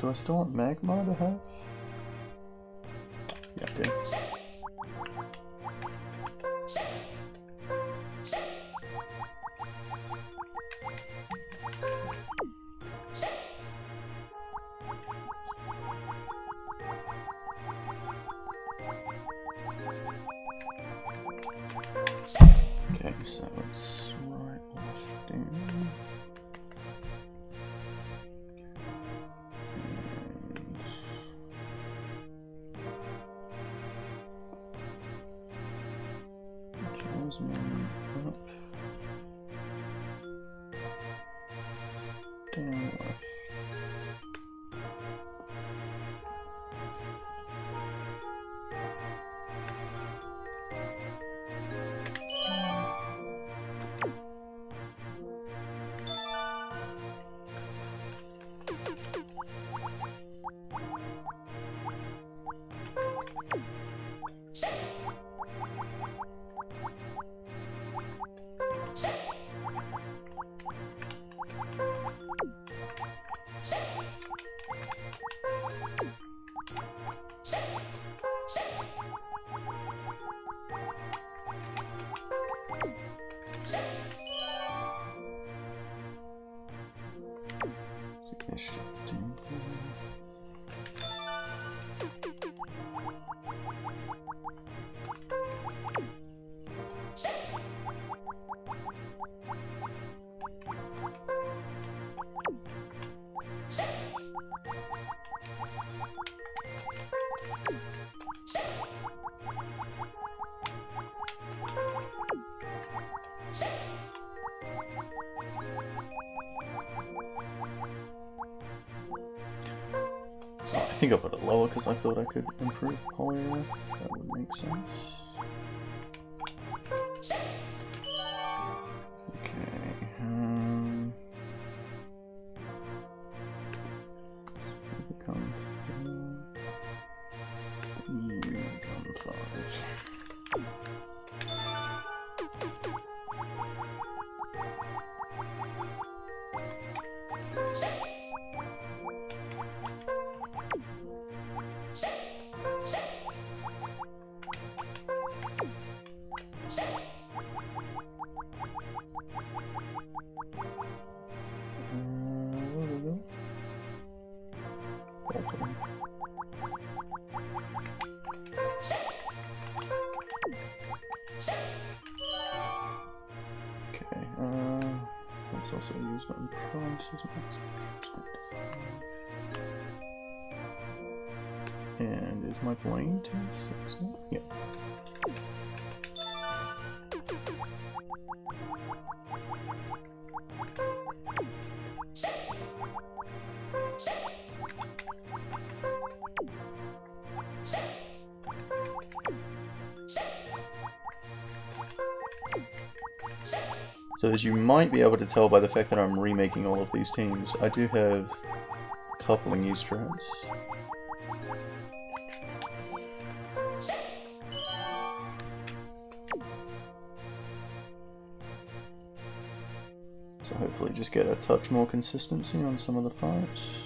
do I still want Magmar to have? Yeah, I do. Okay, so it's right left down. Jasmine up. Down left. I think I'll put it lower because I thought I could improve Poliwrath. That would make sense. Okay. Become 3. You become 5. Let's also use that in price, and is my plane 10-6? Yeah. So as you might be able to tell by the fact that I'm remaking all of these teams, I do have a couple of new strats. So hopefully just get a touch more consistency on some of the fights.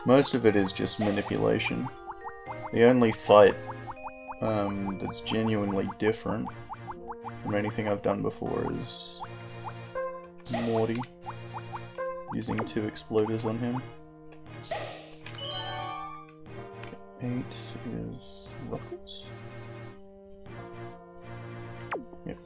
Most of it is just manipulation. The only fight that's genuinely different from anything I've done before is Morty, using 2 exploders on him. Okay, 8 is rockets. Yep.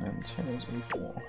And 10 is E4.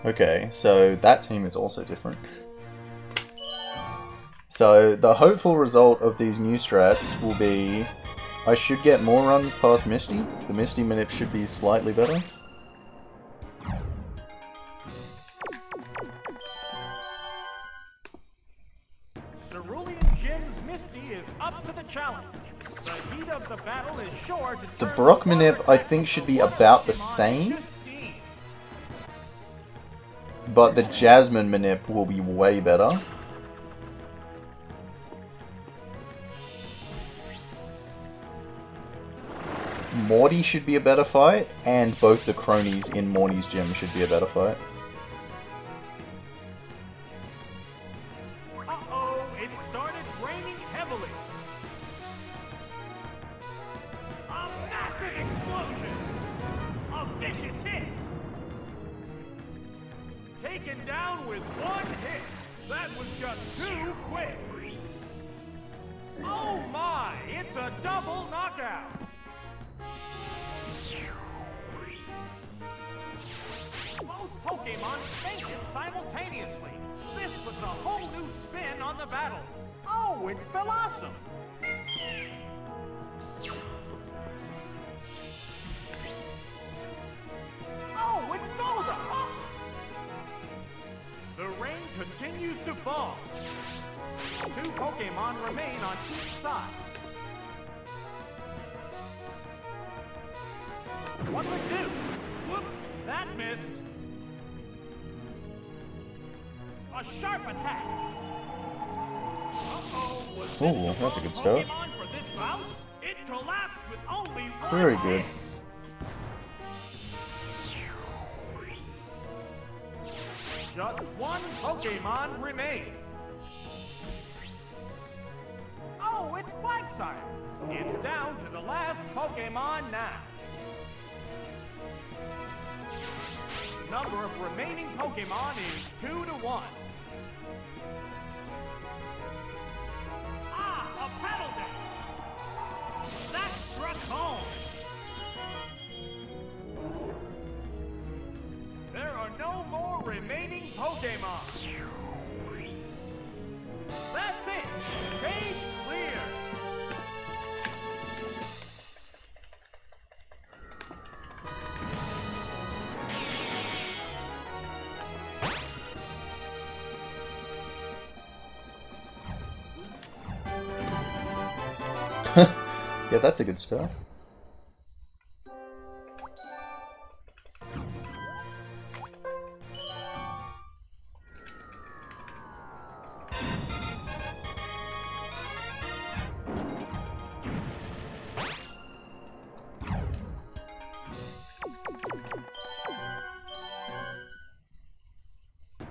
Okay, so that team is also different. So the hopeful result of these new strats will be I should get more runs past Misty. The Misty manip should be slightly better. Cerulean Jim's Misty is up to the challenge. The heat of the battle is sure to The Brock manip I think should be about the same. But the Jasmine manip will be way better. Morty should be a better fight, and both the cronies in Morty's gym should be a better fight. Uh-oh, it started raining heavily. A massive explosion. A vicious hit. Taken down with one hit. That was just too quick. Oh my, it's a double knockout. Both Pokemon fainted simultaneously. This was a whole new spin on the battle. Oh, it's Blossom. Oh, it's Golda. The rain continues to fall. Two Pokemon remain on each side. What do we do? Whoops, that missed. A sharp attack. Uh-oh. Ooh, that's a good start. For this bout? It collapsed with only one Very hit. good. Just one Pokemon remains. Oh, it's Blacksire. It's down to the last Pokemon now. The number of remaining Pokemon is 2 to 1. Ah, a Petal Dance. That struck home. There are no more remaining Pokemon. That's it. Stage clear. Yeah, that's a good start.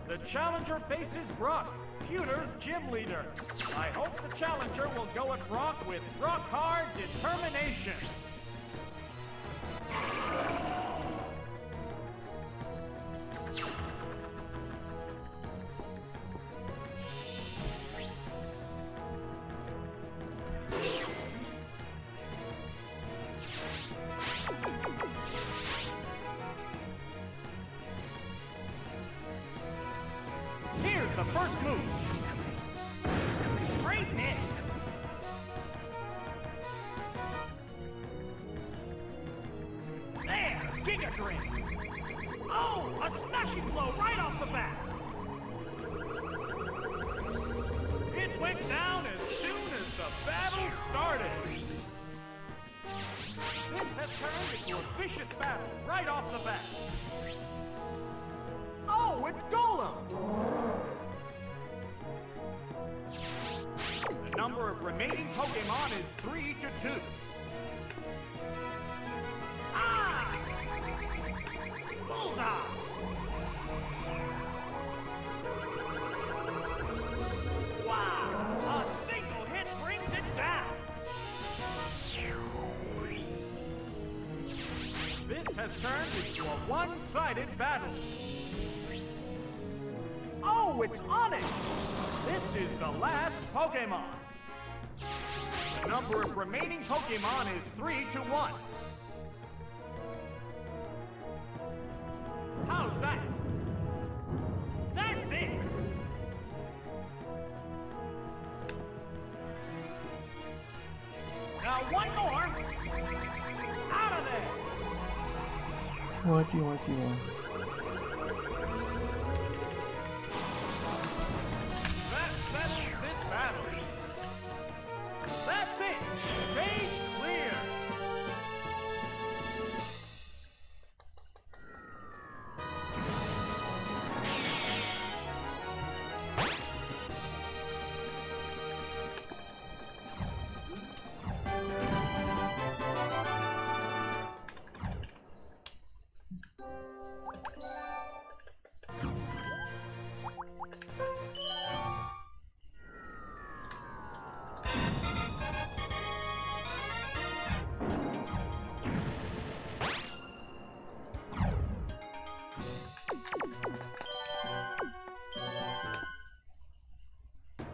The challenger challenger faces Brock, Pewter's gym leader. I hope the challenger will go at Brock with rock-hard determination. Here's the first move. Great hit. There, Giga Drain. Oh, a smashing blow right off the bat. It went down as soon as the battle started. This has turned into a vicious battle right off the bat. Oh, it's Golem! The number of remaining Pokemon is 3 to 2. Ah! Bullseye! Wow! A single hit brings it down! This has turned into a one-sided battle. Oh, it's Onix! This is the last Pokemon. The number of remaining Pokemon is 3 to 1. How's that? That's it! Now one more! Out of there! What do you want? That settles this battle. That's it! Stage clear!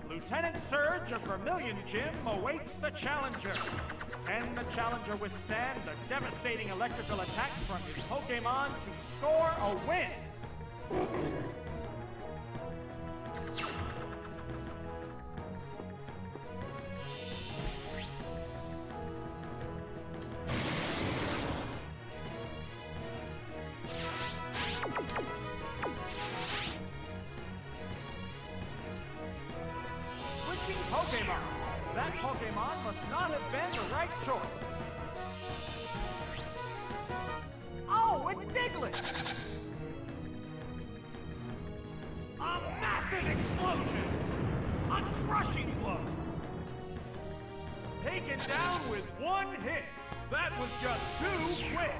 Lieutenant Surge of Vermilion Gym awaits the challenger. Can the challenger withstand the devastating electrical attacks from his Pokemon to score a win? Switching Pokemon. That Pokemon must not have been the right choice. Oh, it's Diglett! A massive explosion! A crushing blow! Taken down with one hit. That was just too quick.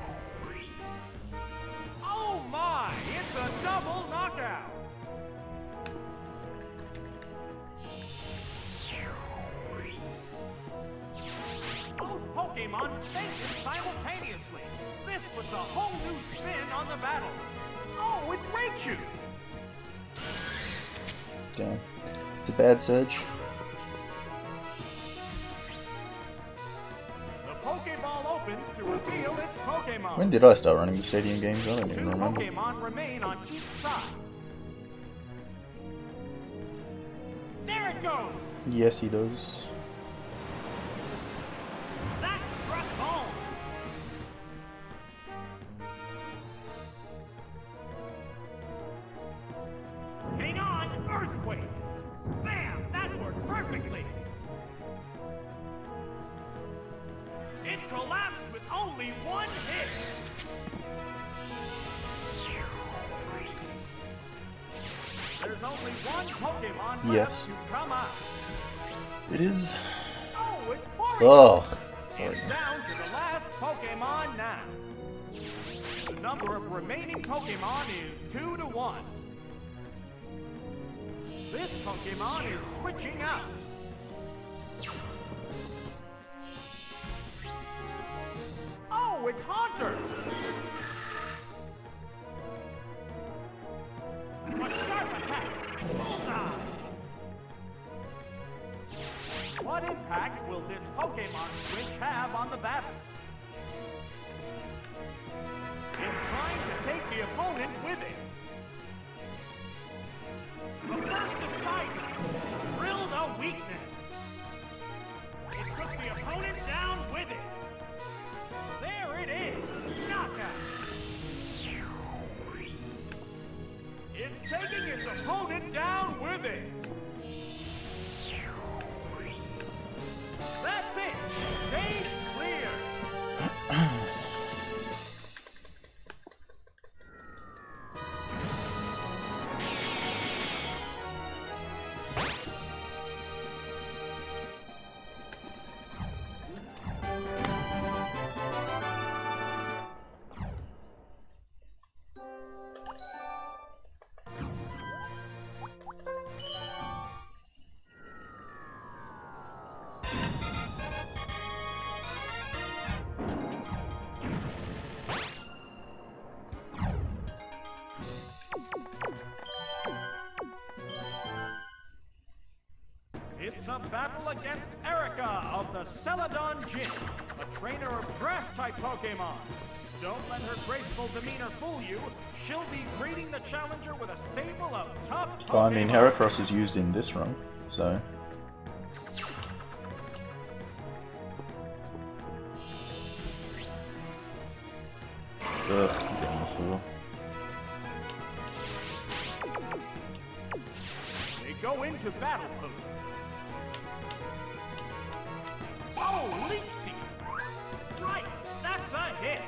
Oh my, it's a double knockout. Both Pokemon fainted simultaneously. This was a whole new spin on the battle. Oh, it's Raichu! Damn. It's a bad Surge. The Pokeball opens to reveal its Pokemon. When did I start running the stadium games? I don't even Two remember. Pokemon remain on each side. There it goes! Yes, he does. That struck home! Hang on! Earthquake! Bam! That worked perfectly! It collapsed with only one hit! There's only one Pokemon Yes. left to come out. It is. Oh, it's Mario! Ugh. It's down to the last Pokemon now. The number of remaining Pokemon is 2 to 1. Pokemon is switching out. Oh, it's Haunter! A sharp attack! Bullseye! What impact will this Pokemon switch have on the battle? It's trying to take the opponent with it. The first of Tiger drilled a weakness. It took the opponent down with it. There it is, knockout. It's taking its opponent down with it. That's it. Stage clear. It's a battle against Erica of the Celadon Gym, a trainer of grass-type Pokemon. Don't let her graceful demeanor fool you. She'll be greeting the challenger with a stable of tough Pokemon. Well, I mean, Heracross is used in this run, so... Ugh, Dinosaur. They go into battle mode. Oh, Leech Seed! Right, that's a hit!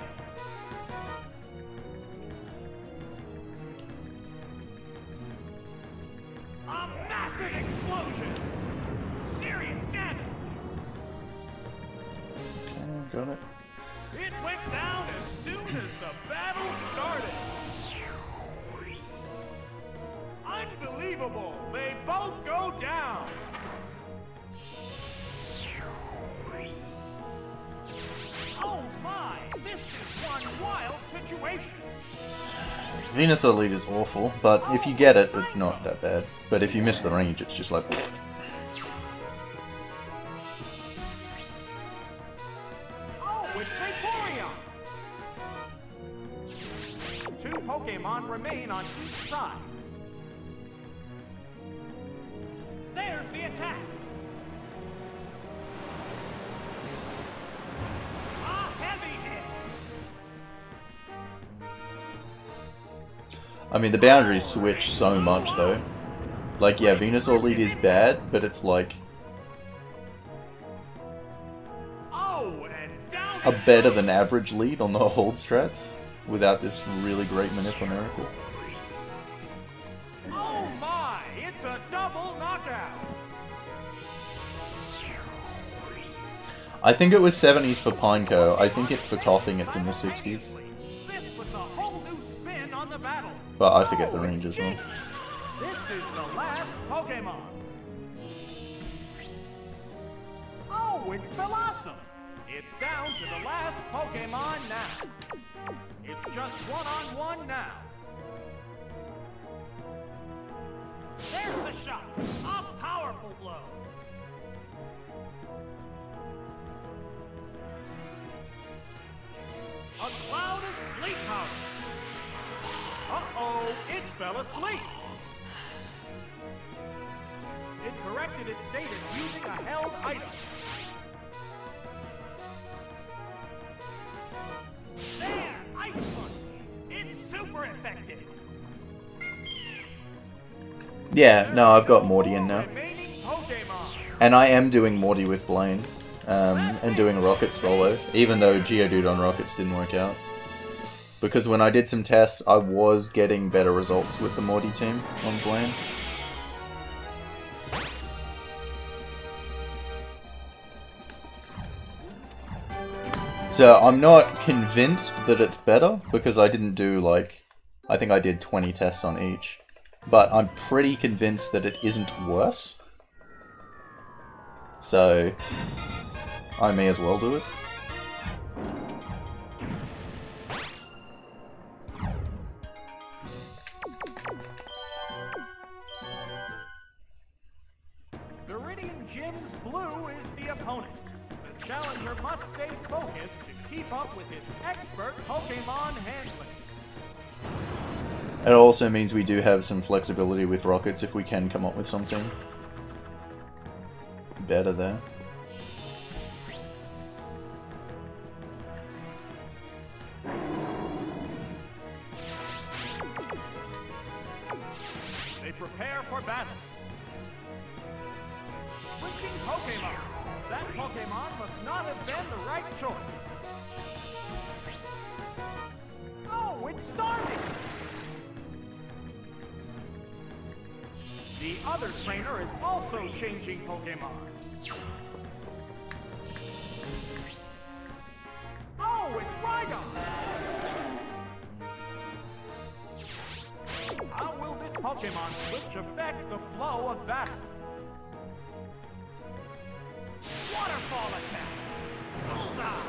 A massive explosion! Serious damage! Okay, got it. It went down as soon as the battle started! Unbelievable! They both go down! Oh my! This is one wild situation! Venusaur lead is awful, but if you get it, it's not that bad. But if you miss the range, it's just like... Oh, it's Vaporeon! Two Pokemon remain on each side. There's the attack! I mean, the boundaries switch so much, though. Like, yeah, Venusaur lead is bad, but it's like... a better than average lead on the hold strats, without this really great Manip on Miracle. Oh my! It's a double knockout! I think it was 70s for Pineco. I think for Coughing it's in the 60s. This was a whole new spin on the battle. But I forget the range as well. This is the last Pokemon. Oh, it's Blossom. It's down to the last Pokemon now. It's just one-on-one now. There's the shot. A powerful blow. A cloud of sleep powder. Uh-oh, it fell asleep. It corrected its status using a held item. There, Ice Punch. It's super effective. Yeah, no, I've got Morty in now. Remaining Pokemon. And I am doing Morty with Blaine. And doing Rocket solo, even though Geodude on Rockets didn't work out. Because when I did some tests, I was getting better results with the Morty team on Blaine. So I'm not convinced that it's better, because I didn't do like... I think I did 20 tests on each. but I'm pretty convinced that it isn't worse. So, I may as well do it. Viridian Gym's blue is the opponent. The challenger must stay focused to keep up with his expert Pokemon handling. It also means we do have some flexibility with rockets if we can come up with something better there. They prepare for battle. Switching Pokemon. That Pokemon must not have been the right choice. Oh, it's Starmie! The other trainer is also changing Pokemon. Oh, it's Rhydon! How will this Pokemon switch affect the flow of battle? Waterfall attack! Bullseye!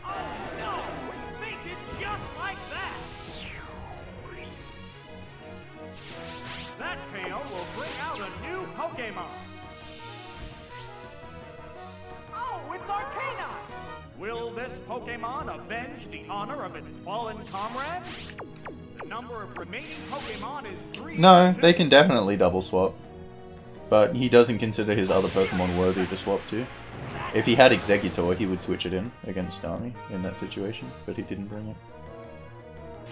Oh no! We fainted just like that! That KO will bring out a new Pokemon! Oh, it's Arcanine! Will this Pokemon avenge the honor of its fallen comrade? The number of remaining Pokemon is 3. No, they can definitely double swap. But he doesn't consider his other Pokemon worthy to swap to. If he had Exeggutor, he would switch it in against Starmie in that situation, but he didn't bring it.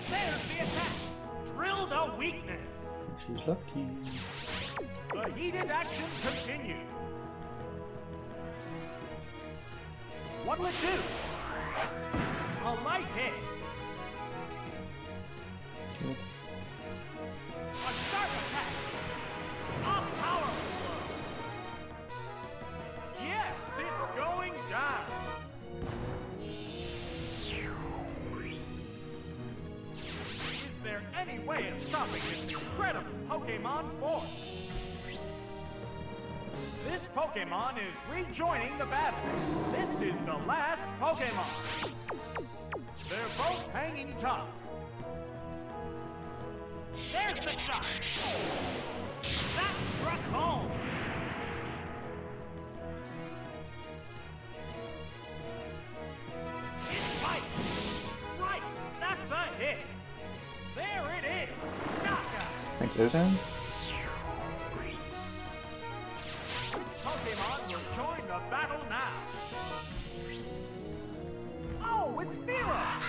There's the attack! Drilled a weakness! She's lucky. The heated action continues. What'll it do? A light hit. Cool. A sharp attack. A powerful blow. Yes, it's going down. Is there any way of stopping this incredible Pokemon force? This Pokemon is rejoining the battle. This is the last Pokemon. They're both hanging tough. There's the shot. That struck home. It's right. Right. That's a hit. There it is. Knockout. Thanks, Ozan. Pokemon will join the battle now. Oh, it's Mira!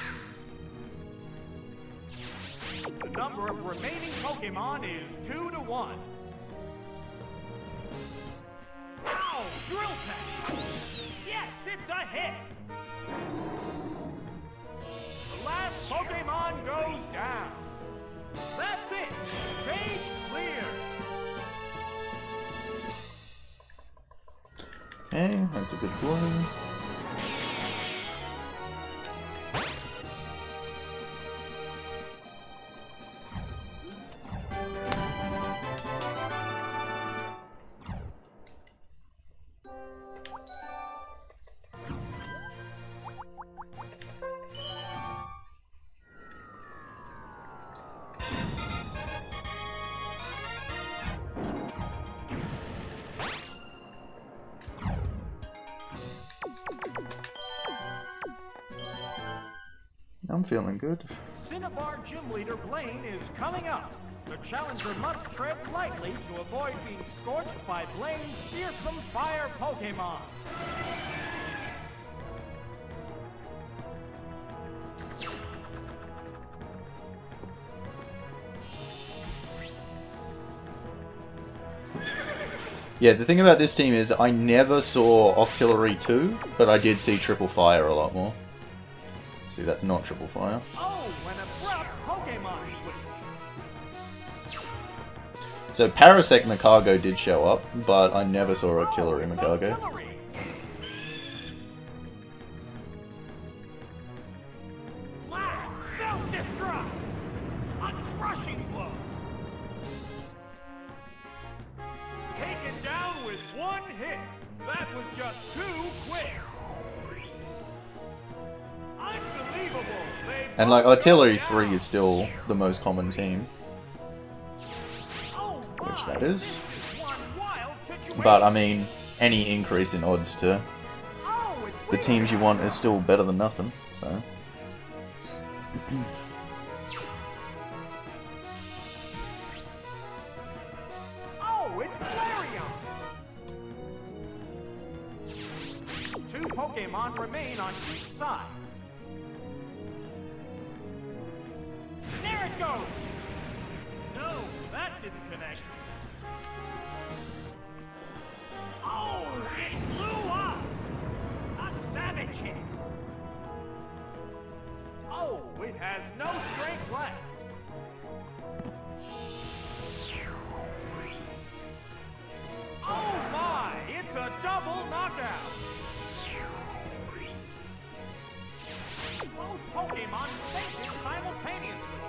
The number of remaining Pokemon is 2 to 1. Ow! Drill Peck! Yes, it's a hit! The last Pokemon goes down. That's it! Stage clear! Okay, that's a good blow. I'm feeling good. Cinnabar Gym Leader Blaine is coming up. The challenger must tread lightly to avoid being scorched by Blaine's fearsome fire Pokemon. Yeah, the thing about this team is I never saw Octillery 2, but I did see Triple Fire a lot more. See, that's not Triple Fire. Oh, an abrupt Pokemon switch. So Parasect Macago did show up, but I never saw Octillery Macago. Octillery. Blast! Self-destruct! hit. That was just too quick. Unbelievable. And like Artillery 3 is still the most common team, which that is. But I mean, any increase in odds to the teams you want is still better than nothing, so. Oh, it's Flareon! Two Pokemon remain on each side. There it goes! No, that didn't connect. Oh, it blew up! A savage hit! Oh, it has no strength left! Oh my! It's a double knockout! Both Pokemon fainted simultaneously.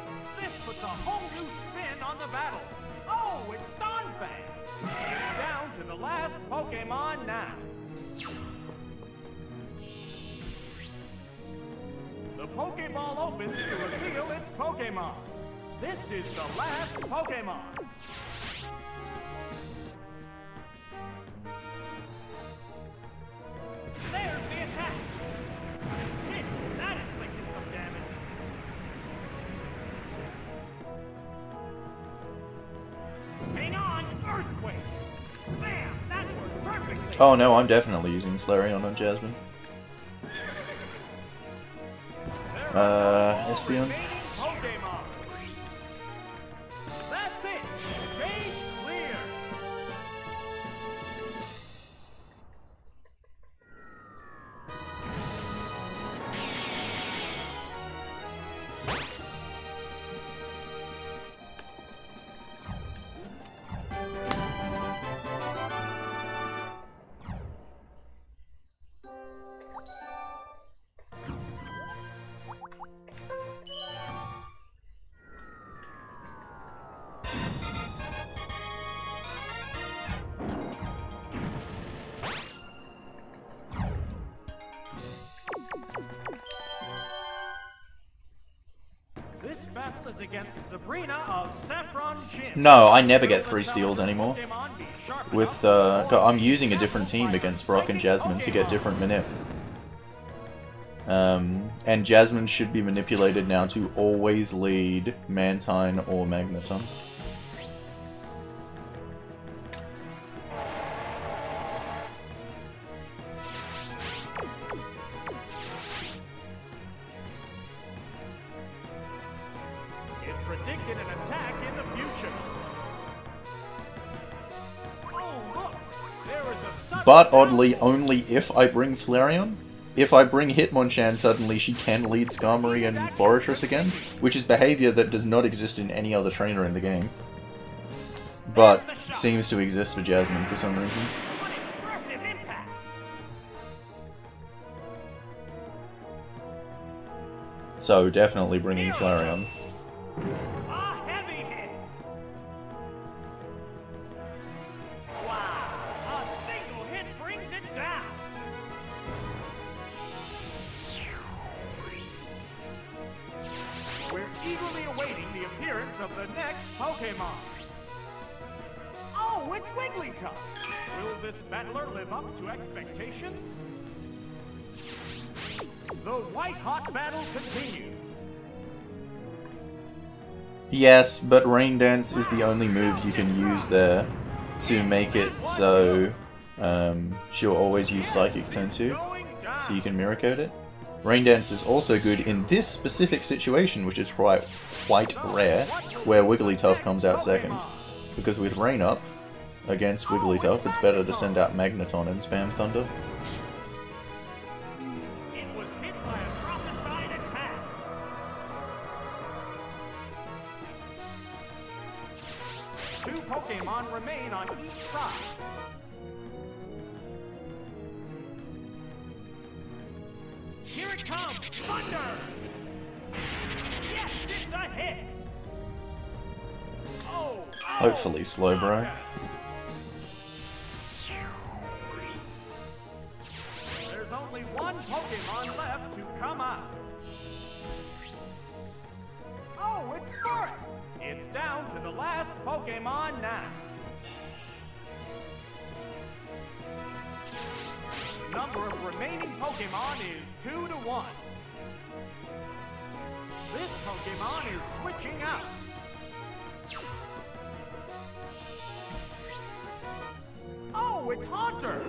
This puts a whole new spin on the battle. Oh, it's Donphan! It's down to the last Pokemon now. The Pokeball opens to reveal its Pokemon. This is the last Pokemon. There's the attack. Hit, that inflicted some damage. Hang on, Earthquake. Bam, that worked perfectly. Oh no, I'm definitely using Flareon on Jasmine. Espeon. Pokemon. That's it. Stage clear. This battle is against Sabrina of Saffron Gym. No, I never get 3 steals anymore. With I'm using a different team against Brock and Jasmine to get different manip. And Jasmine should be manipulated now to always lead Mantine or Magneton. It predicted an attack in the future. Oh, look! There is a sudden But oddly, only if I bring Flareon. If I bring Hitmonchan, suddenly she can lead Skarmory and Florishus again, which is behavior that does not exist in any other trainer in the game. But seems to exist for Jasmine for some reason. What impressive impact! So definitely bringing Flareon. A heavy hit! Wow! A single hit brings it down! We're eagerly awaiting the appearance of the next Pokemon. Oh, it's Wigglytuff! Will this battler live up to expectations? The white-hot battle continues. Yes, but Rain Dance is the only move you can use there to make it so she'll always use Psychic turn 2, so you can Mirror Coat it. Rain Dance is also good in this specific situation, which is quite rare, where Wigglytuff comes out second. Because with Rain up against Wigglytuff, it's better to send out Magneton and spam Thunder. It was hit by a prophesied attack. Two Pokemon remain on each side. Here it comes! Thunder! Yes, it's a hit! Oh! Hopefully Slowbro. Pokemon now. Number of remaining Pokemon is 2 to 1. This Pokemon is switching out. Oh, it's Haunter!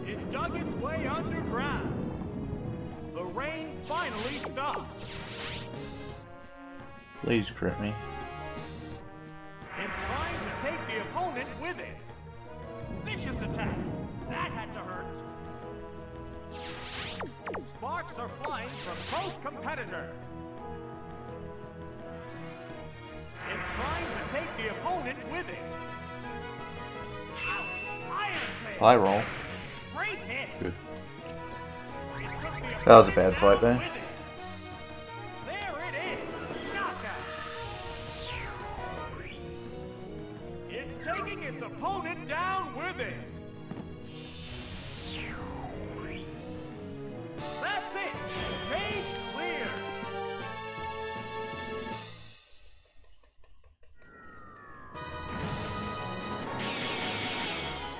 It dug its way underground. The rain finally stopped. Please crit me. It's trying to take the opponent with it. Vicious attack. That had to hurt. Sparks are flying from both competitors. It's trying to take the opponent with it. Iron Tail. High roll. Great hit. Good. It took the That was a opponent bad fight down there. with it. There it is. Knockout. It's taking its opponent down with it. That's it. Stage clear.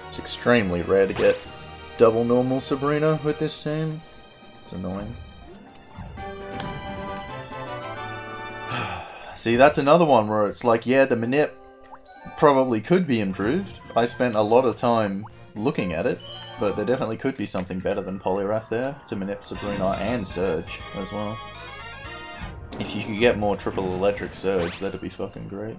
It's extremely rare to get double normal Sabrina with this team. It's annoying. See, that's another one where it's like, yeah, the manip probably could be improved. I spent a lot of time looking at it, but there definitely could be something better than Poliwrath there to manip Sabrina and Surge as well. If you could get more triple electric Surge, that'd be fucking great.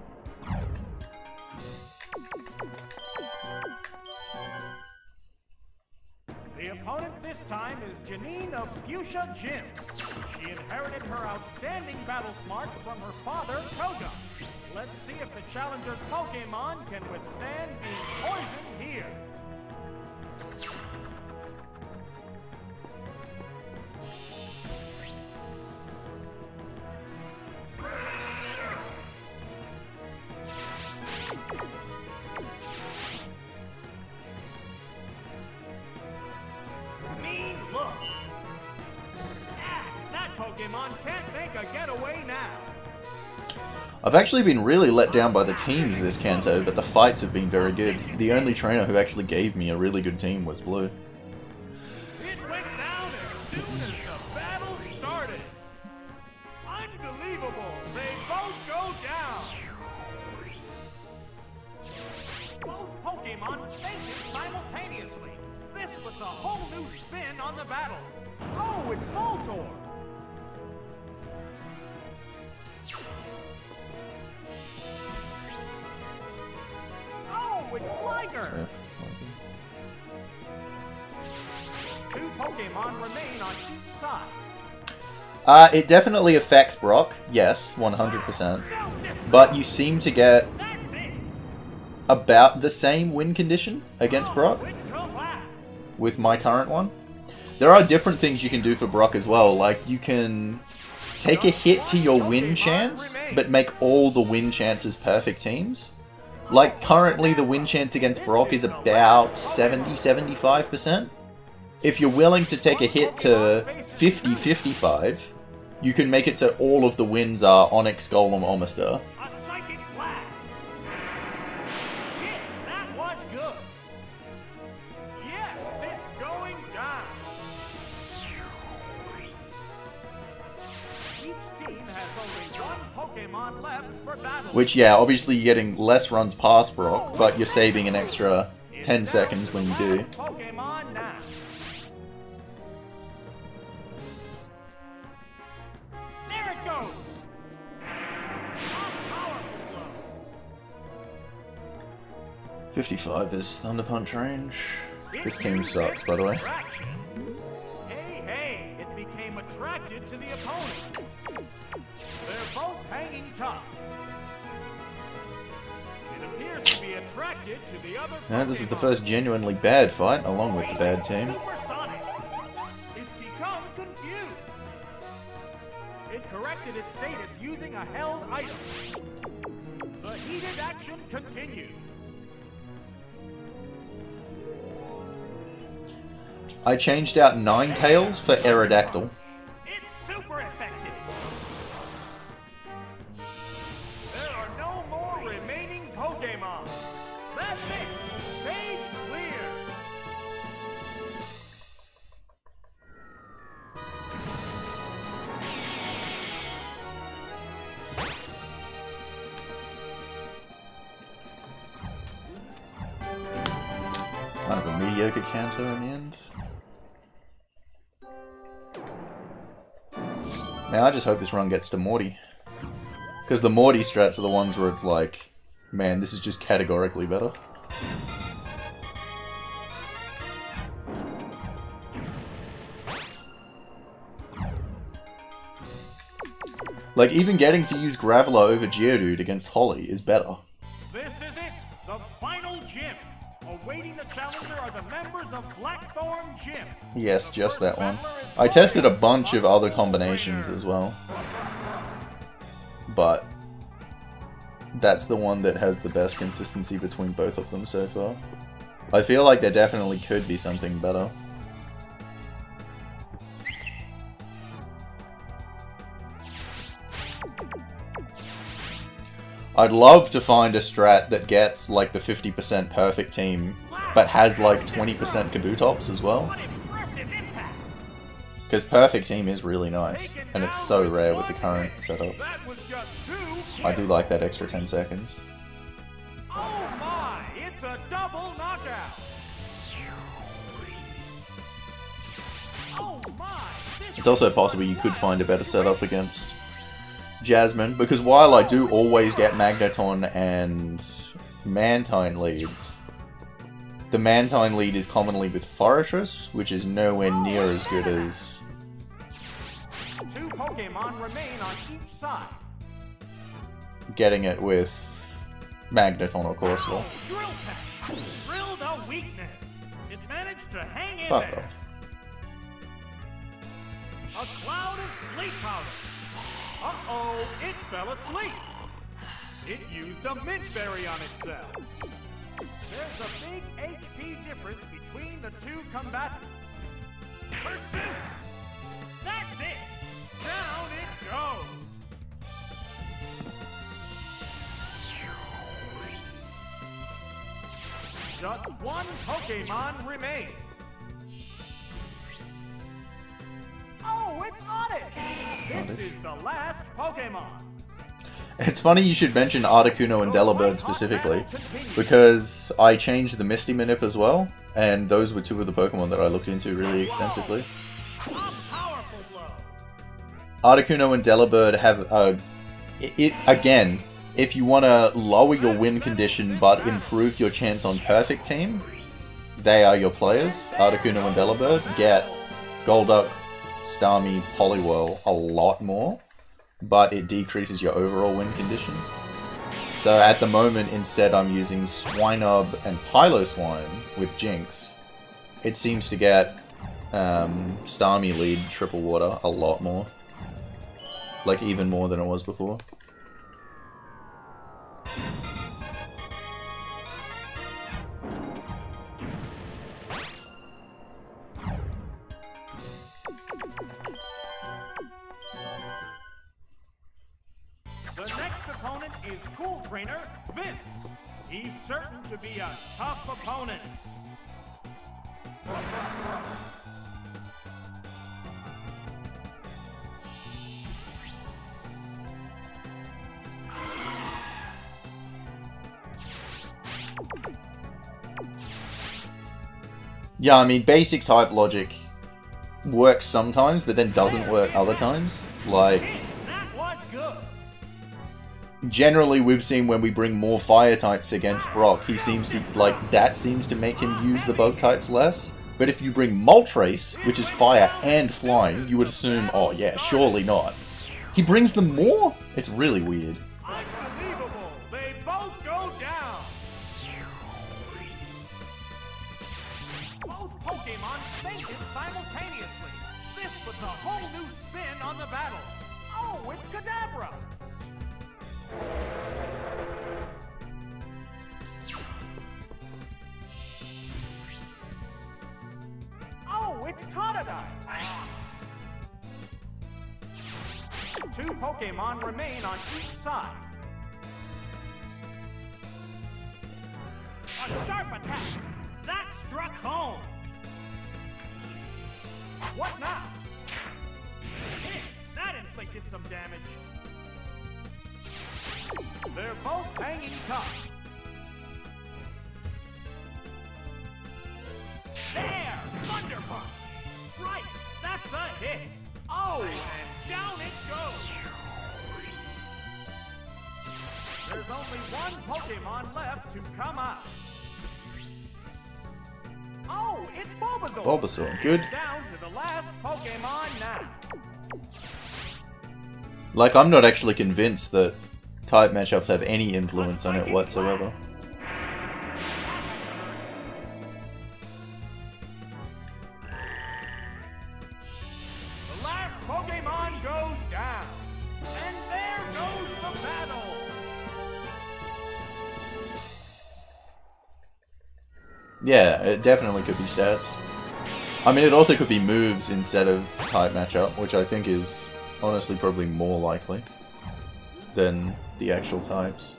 The opponent this time is Janine of Fuchsia Gym. She inherited her outstanding battle smarts from her father, Koga. Let's see if the challenger's Pokemon can withstand being poisoned here. Mean look. That Pokemon can't make a getaway now. I've actually been really let down by the teams this Kanto, but the fights have been very good. The only trainer who actually gave me a really good team was Blue. It went down as soon as the battle started. Unbelievable. They both go down. Both Pokemon fainted simultaneously. This puts a whole new spin on the battle. Oh, it's Voltorb. Oh, it's Liger. Two Pokemon remain on each side. It definitely affects Brock, yes, 100%. But you seem to get That's it. about the same win condition against Brock Quick collapse. with my current one. There are different things you can do for Brock as well, like you can take a hit to your win chance, but make all the win chances perfect teams. Like, currently the win chance against Brock is about 70-75%. If you're willing to take a hit to 50-55, you can make it so all of the wins are Onyx, Golem, Omastar. A psychic blast. Yes, that was good. Yes, it's going down. Each team has only one Pokemon left for battle. Which, yeah, obviously you're getting less runs past Brock, but you're saving an extra 10 seconds when you do. Pokemon now. There it goes. A powerful blow. 55 is Thunder Punch range. This team sucks, by the way. Hey, hey, it became attracted to the opponent. They're both hanging tough. It appears to be attracted to the other Yeah, this is the Pokemon. first genuinely bad fight, along with the bad team. Supersonic. It's become confused. It corrected its status using a held item. The heated action continues. I changed out Ninetales for Aerodactyl. It's super effective. Yoga Kanto in the end. Man, I just hope this run gets to Morty. Because the Morty strats are the ones where it's like, man, this is just categorically better. Like, even getting to use Graveler over Geodude against Holly is better. This is it, the final gym. Awaiting the challenger are the members of Blackthorn Gym. Yes, just that one. I tested a bunch of other combinations as well. But that's the one that has the best consistency between both of them so far. I feel like there definitely could be something better. I'd love to find a strat that gets like the 50% perfect team, but has like 20% Kabutops as well. Because perfect team is really nice, and it's so rare with the current setup. I do like that extra 10 seconds. Oh my, it's a double knockout. Oh my, it's also possible you could find a better setup against Jasmine, because while I do always get Magneton and Mantine leads, the Mantine lead is commonly with Forretress, which is nowhere near as good as... Two Pokemon remain on each side. Getting it with Magneton or Corsola. Drill Peck! Drilled a weakness. It managed to hang in Fuck there. off. A cloud of sleep powder. Uh-oh, it fell asleep. It used a mint berry on itself. There's a big HP difference between the two combatants. Pursuit! That's it! Down it goes! Just one Pokemon remains. Oh, it's Onix! This is the last Pokemon. It's funny you should mention Articuno and Delibird specifically, because I changed the Misty Manip as well, and those were two of the Pokemon that I looked into really extensively. Articuno and Delibird have again, if you want to lower your win condition but improve your chance on perfect team, they are your players. Articuno and Delibird get Golduck, Starmie, Poliwhirl a lot more, but it decreases your overall win condition. So at the moment, instead I'm using Swinub and Piloswine with Jinx. It seems to get Starmie lead Triple Water a lot more. Like even more than it was before. The next opponent is Cool Trainer Vince. He's certain to be a tough opponent. Yeah, I mean, basic type logic works sometimes, but then doesn't work other times. Like, That was good. generally we've seen when we bring more fire types against Brock, he seems to, like, that seems to make him use the bug types less. But if you bring Moltres, which is fire and flying, you would assume, oh yeah, surely not. He brings them more? It's really weird. Unbelievable. They both go down. Both Pokemon fainted simultaneously. This puts a whole new spin on the battle. Oh, it's Kadabra. Oh, it's Totodile. Two Pokemon remain on each side. A sharp attack. That struck home. What now? Hit. That inflicted some damage. They're both hanging tough. Punch. Right, that's a hit. Oh, and down it goes. There's only one Pokemon left to come out. Oh, it's Bulbasaur. Bulbasaur, good. Down to the last Pokemon now. Like, I'm not actually convinced that type matchups have any influence on it whatsoever. The last Pokemon goes down. And there goes the battle. Yeah, it definitely could be stats. I mean, it also could be moves instead of type matchup, which I think is honestly probably more likely than the actual types.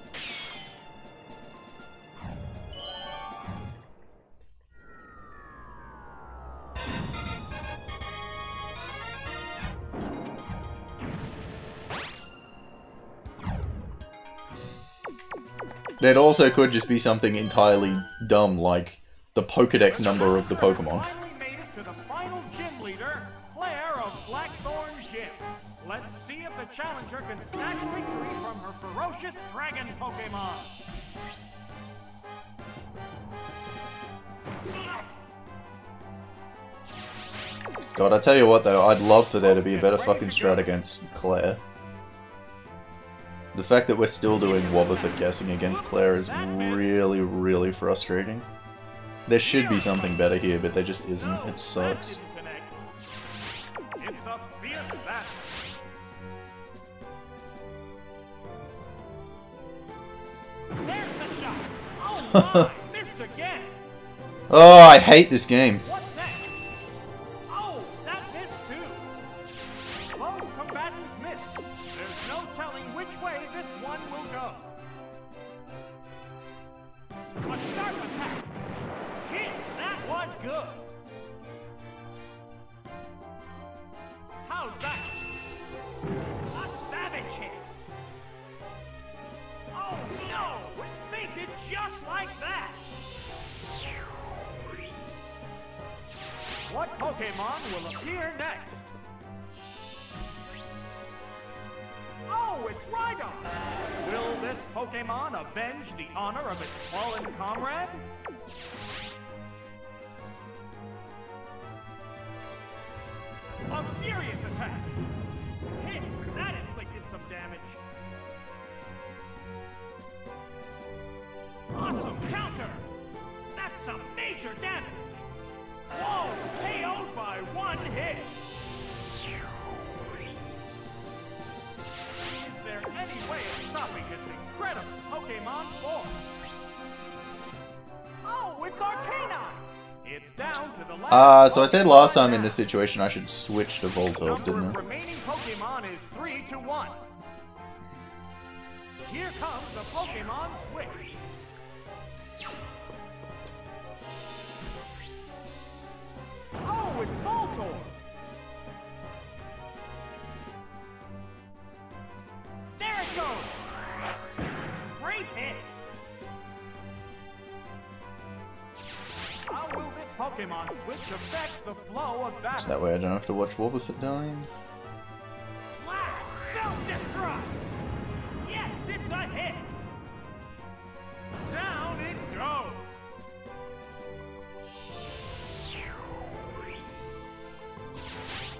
It also could just be something entirely dumb, like the Pokedex number of the Pokemon. Finally made it to the final gym leader, Claire of Blackthorn Gym. Let's see if the challenger can snatch victory from her ferocious dragon Pokemon. God, I tell you what though, I'd love for there to be a better fucking strat against Claire. The fact that we're still doing Wobbuffet guessing against Claire is really, really frustrating. There should be something better here, but there just isn't. It sucks. It's a fierce battle. There's the shot. Oh my, missed again. Oh, I hate this game. What's next? Oh, that missed too. Both combatants missed. There's no telling which way this one will go. A sharp attack. Hit. That was good. How's that? A savage hit. Oh no! It fainted just like that. What Pokemon will appear next? Oh, it's Rhydon! Will this Pokemon avenge the honor of its fallen comrade? A furious attack! Hit! That inflicted some damage. Awesome counter! That's some major damage! Whoa! KO'd by one hit! Is there any way of stopping this incredible Pokemon force? Oh, it's Arcanine! It's down to the last. So I said last time in this situation I should switch to Voltorb, didn't Number I? of remaining Pokemon is 3 to 1. Here comes the Pokemon switch. Oh, it's Voltorb! There it goes! Great hit! How will this Pokemon switch affect the flow of battle? So that way I don't have to watch Wobbuffet dying. Blast! Self-destruct! Yes, it's a hit! Down it goes!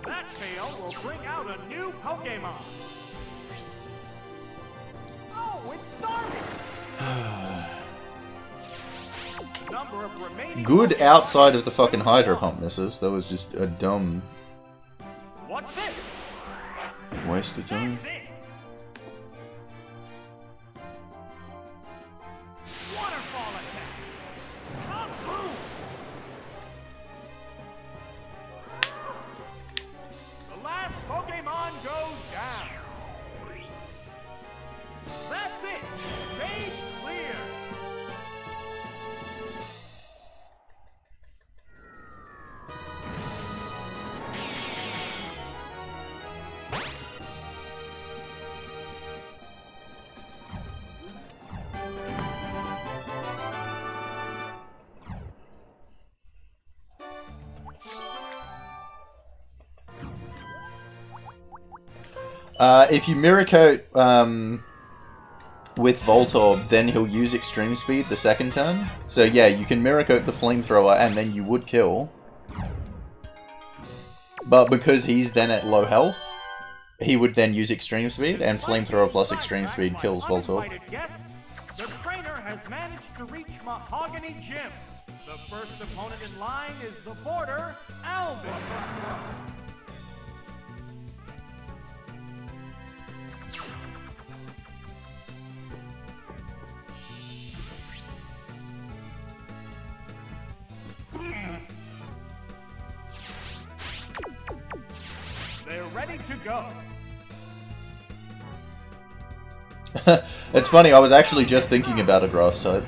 That KO will bring out a new Pokemon! Oh, it's Starmie! Number of remaining Good Pokemon outside of the is fucking 3 to Hydro 1. Pump misses. That was just a dumb What's this? waste of time. That's it! Waterfall attack! Kaboom! The last Pokemon goes down! That's it! Stage clear! If you Mirror Coat with Voltorb, then he'll use Extreme Speed the second turn. So yeah, you can Mirror Coat the Flamethrower and then you would kill. But because he's then at low health, he would then use Extreme Speed, and Flamethrower plus Extreme Speed kills Voltorb. The trainer has managed to reach Mahogany Gym. The first opponent in line is the border, Alvin. They're ready to go. It's funny, I was actually just thinking about a grass type.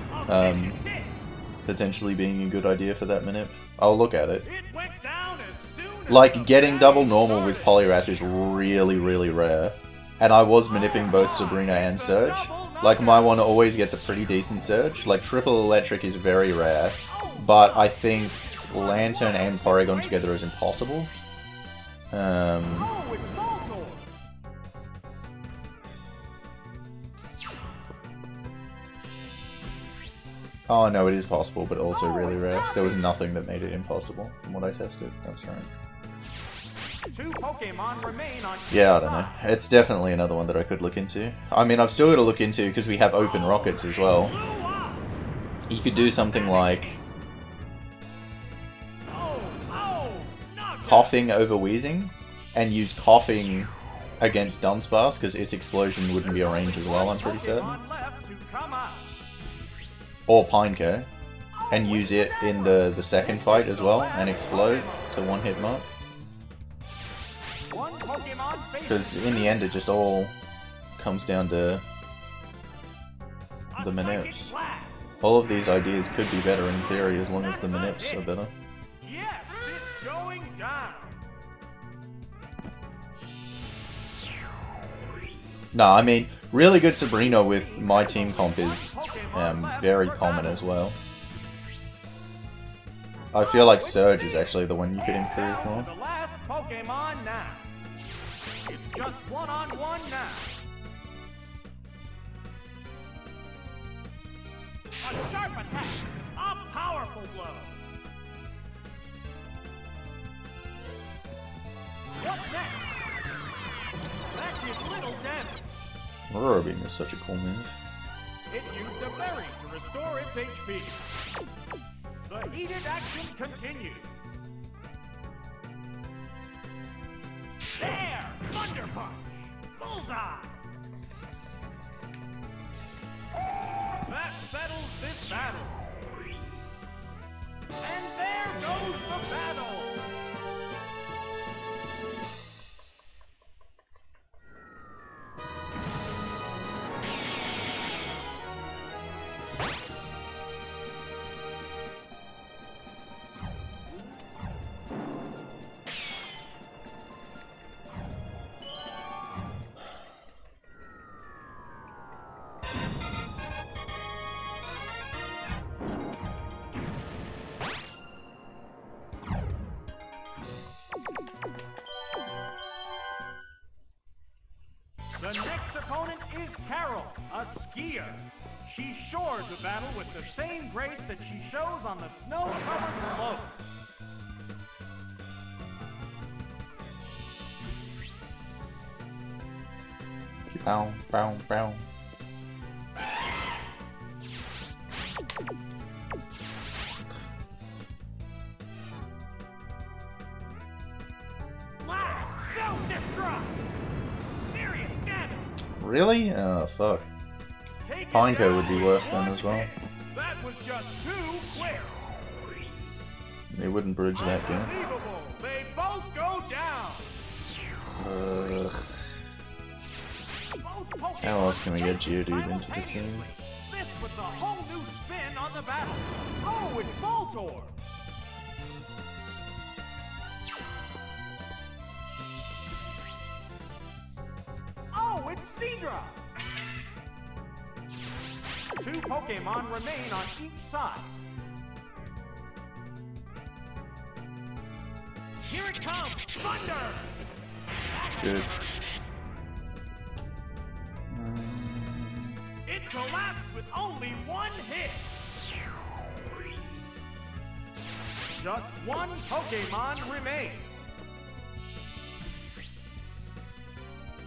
Potentially being a good idea for that minute. I'll look at it. Like, getting double normal with Poliwrath is really, really rare. And I was manipping both Sabrina and Surge. Like, my one always gets a pretty decent Surge. Like, triple electric is very rare. But I think Lantern and Porygon together is impossible. Oh no, it is possible, but also really rare. There was nothing that made it impossible from what I tested. That's right. Two Pokemon remain on. Yeah, I don't know. It's definitely another one that I could look into. I mean, I've still got to look into because we have open rockets as well. You could do something like Coughing over Wheezing, and use Coughing against Dunsparce because its explosion wouldn't be a range as well, I'm pretty certain. Or Pineco, and use it in the second fight as well, and explode to one-hit mark. Because in the end it just all comes down to the Manips. All of these ideas could be better in theory as long as the Manips are better. Yes, it's going down. No, I mean, really good Sabrina with my team comp is very common as well. I feel like Surge is actually the one you could improve more. The last Pokemon now. It's just one-on-one now. A sharp attack. A powerful blow. What next? That did little damage. Aurora Beam is such a cool move. It used a berry to restore its HP. The heated action continues. There! Thunder Punch! Bullseye! That settles this battle. And there goes the battle! The next opponent is Carol, a skier. She's sure to battle with the same grace that she shows on the snow-covered slopes. Bow, bow, bow. Blast! Self-destruct! Serious damage! Really? Oh, fuck. Take it Pineco down would be with worse then one as well. hit. That was just too quick. They wouldn't bridge that gap. Unbelievable! They both go down! How else can we get Geodude into the team? This puts a whole new spin on the battle. Oh, it's Voltorb! Oh, it's Seadra! Two Pokemon remain on each side. Here it comes! Thunder! Good. collapsed with only one hit. Just one Pokemon remains.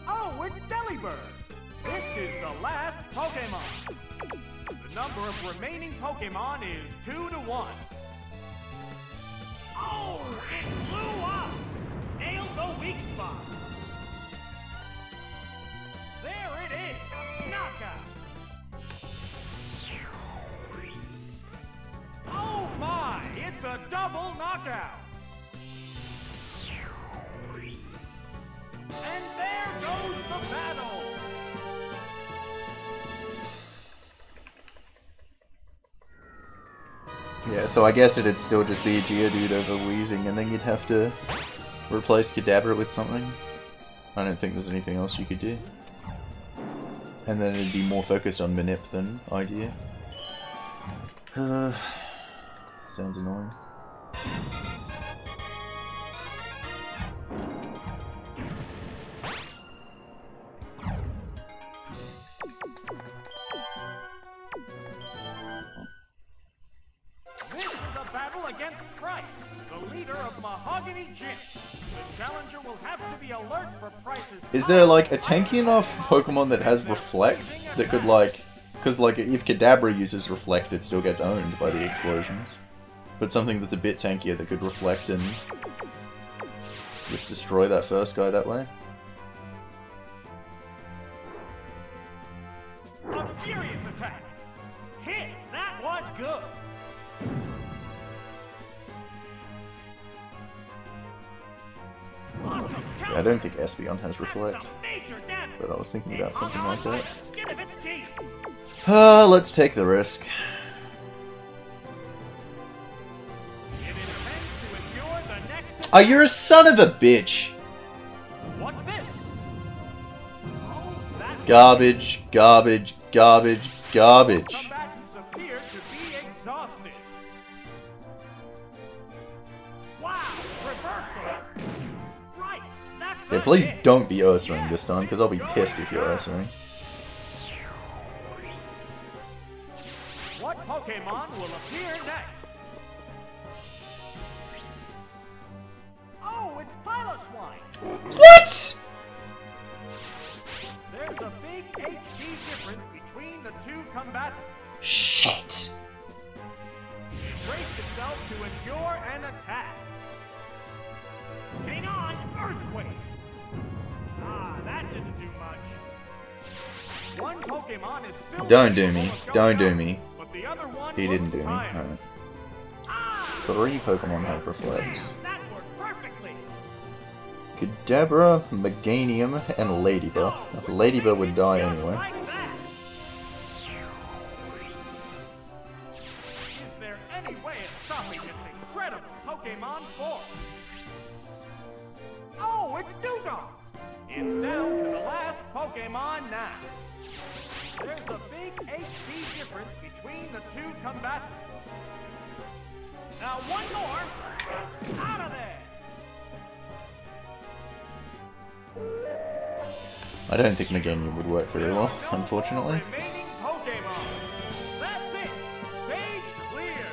Oh, it's Delibird. This is the last Pokemon. The number of remaining Pokemon is 2 to 1. Oh, it blew up! Nailed the weak spot. There it is! Knockout! Oh my! It's a double knockout! And there goes the battle! Yeah, so I guess it'd still just be a Geodude over Weezing, and then you'd have to replace Kadabra with something. I don't think there's anything else you could do. And then it'd be more focused on Manip than Idea. Sounds annoying. This is a battle against Price, the leader of Mahogany Gym. The challenger will have to be alert for Price's... Is there like a tanky enough Pokemon that has Reflect that could like... Because like if Kadabra uses Reflect it still gets owned by the explosions. But something that's a bit tankier that could Reflect and just destroy that first guy that way. A furious attack! Hit! That was good! Awesome. I don't think Espeon has Reflect, Major damage. but I was thinking about something like that. Skin of its teeth. Let's take the risk. It intends to endure the next... Oh, you're a son of a bitch! What's this? Oh, that's... Garbage, garbage, garbage, garbage. Combatants appear to be exhausted. Wow, reversal. Right, that's Yeah, the please hit. don't be Ursaring this time, because I'll be pissed if you're Ursaring. What Pokemon will appear next? Oh, it's Piloswine. What?! There's a big HP difference between the two combatants. Shit! It braced itself to endure an attack. Hang on, Earthquake! Ah, that didn't do much. One Pokemon is still... Don't do me. Don't do me. But the other one He didn't do me. looks tired. Alright. Ah! 3 Pokemon have Reflect. That worked perfectly. Kadabra, Meganium, and Ladybug. Ladybug would die anyway. Like that. Is there any way of stopping this incredible Pokemon force? Oh, it's Dewgong! It's down to the last Pokemon now. There's a big HP difference between the two combatants. Now one more. Out of there! I don't think Meganium would work very well, There are no unfortunately. more remaining Pokemon. That's it. Stage clear.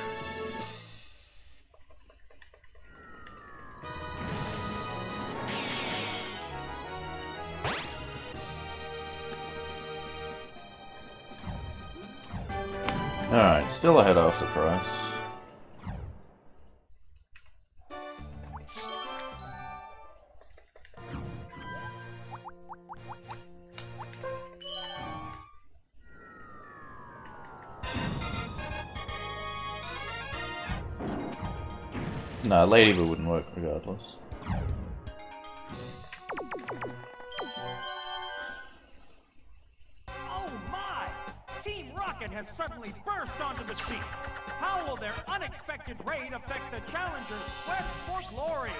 Alright, still ahead after Price. No, Ladybug wouldn't work regardless. Oh my! Team Rocket has suddenly burst onto the scene. How will their unexpected raid affect the Challenger's quest for glory?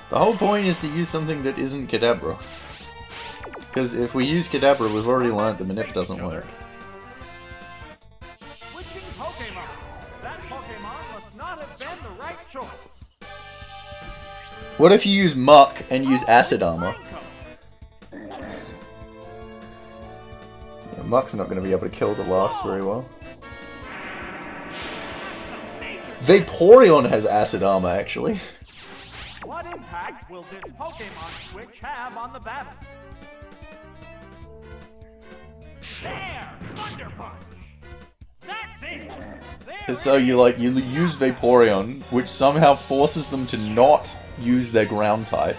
The whole point is to use something that isn't Kadabra. Because if we use Kadabra, we've already learned the Manip doesn't work. Pokemon. That Pokemon must not have been the right choice. What if you use Muck and use Acid Armor? Yeah, Muck's not going to be able to kill the last very well. Vaporeon has Acid Armor, actually. What impact will this Pokemon switch have on the battle? There! Thunder Punch! That's it! There So you use Vaporeon, which somehow forces them to not use their ground type.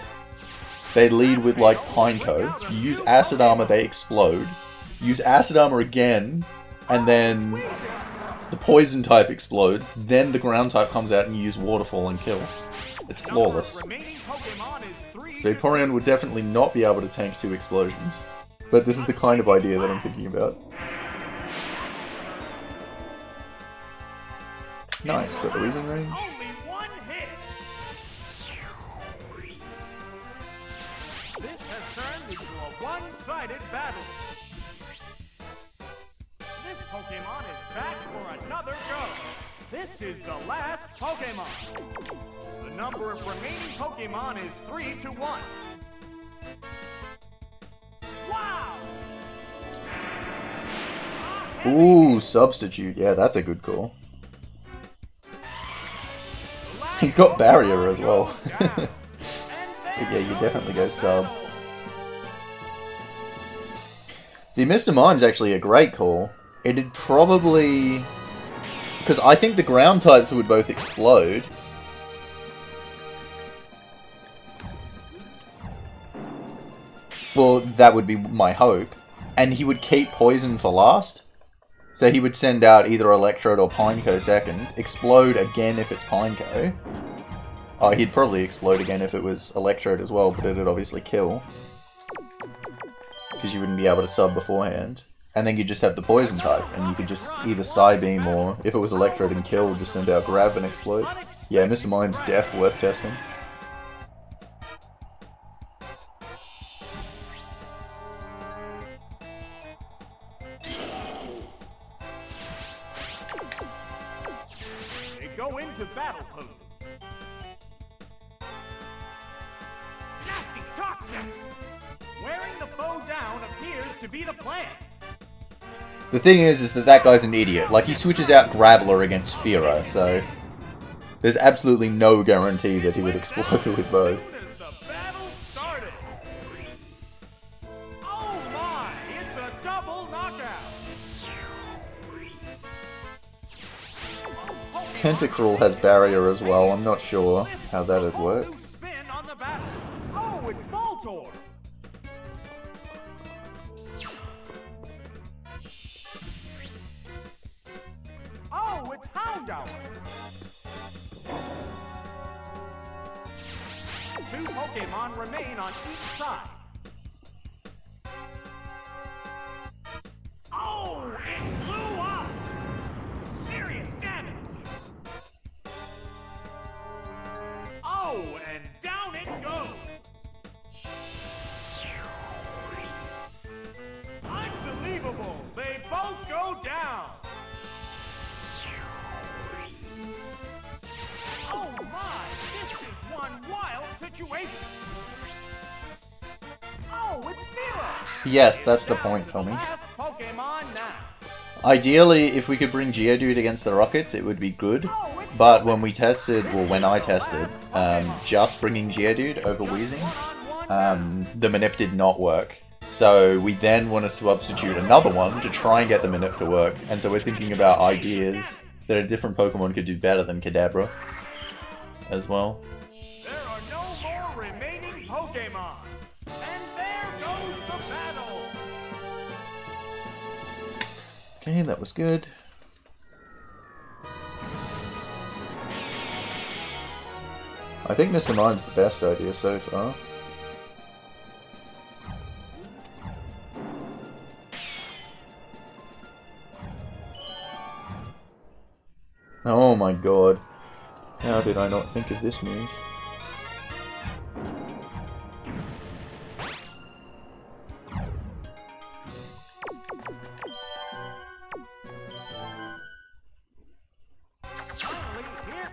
They lead with like Pineco. You use Acid Armor, they explode. Use Acid Armor again, and then the Poison type explodes. Then the ground type comes out and you use Waterfall and kill. It's flawless. Vaporeon would definitely not be able to tank 2 explosions. But this is the kind of idea that I'm thinking about. Nice, got the Weezing range. Only one hit. This has turned into a one-sided battle. This Pokemon is back for another go. This is the last Pokemon. The number of remaining Pokemon is 3-1. Wow! Ooh, Substitute. Yeah, that's a good call. He's got Barrier as well. But yeah, you definitely go Sub. See, Mr. Mime's actually a great call. It'd probably... because I think the ground types would both explode. Well, that would be my hope. And he would keep Poison for last. So he would send out either Electrode or Pineco second. Explode again if it's Pineco. Oh, he'd probably explode again if it was Electrode as well, but it'd obviously kill. Because you wouldn't be able to sub beforehand. And then you just have the Poison type, and you could just either Psybeam or, if it was Electrode and kill, just send out Grab and explode. Yeah, Mr. Mime's def worth testing. They go into battle pose. Nasty toxin! Wearing the foe down appears to be the plan. The thing is that guy's an idiot. Like, he switches out Graveler against Fearow, so... there's absolutely no guarantee that he would explode with both. The battle started. Oh my! It's a double knockout. Tentacruel has Barrier as well. I'm not sure how that'd work. Spin on the battle. Oh, it's Voltorb. Oh, it's Houndour. Two Pokemon remain on each side. Oh, it blew up! Serious damage! Oh, and down it goes! Unbelievable! They both go down! Oh my! This is one wild situation! Oh, it's Fearow! Yes, that's the point, Tommy. Last Pokemon now. Ideally, if we could bring Geodude against the Rockets, it would be good. But when we tested, well, when I tested, just bringing Geodude over Weezing, the Manip did not work. So we then want to substitute another one to try and get the Manip to work. And so we're thinking about ideas that a different Pokemon could do better than Kadabra as well. There are no more remaining Pokemon. And there goes the battle. Okay, that was good. I think Mr. Mime's the best idea so far. Oh my god. How did I not think of this move?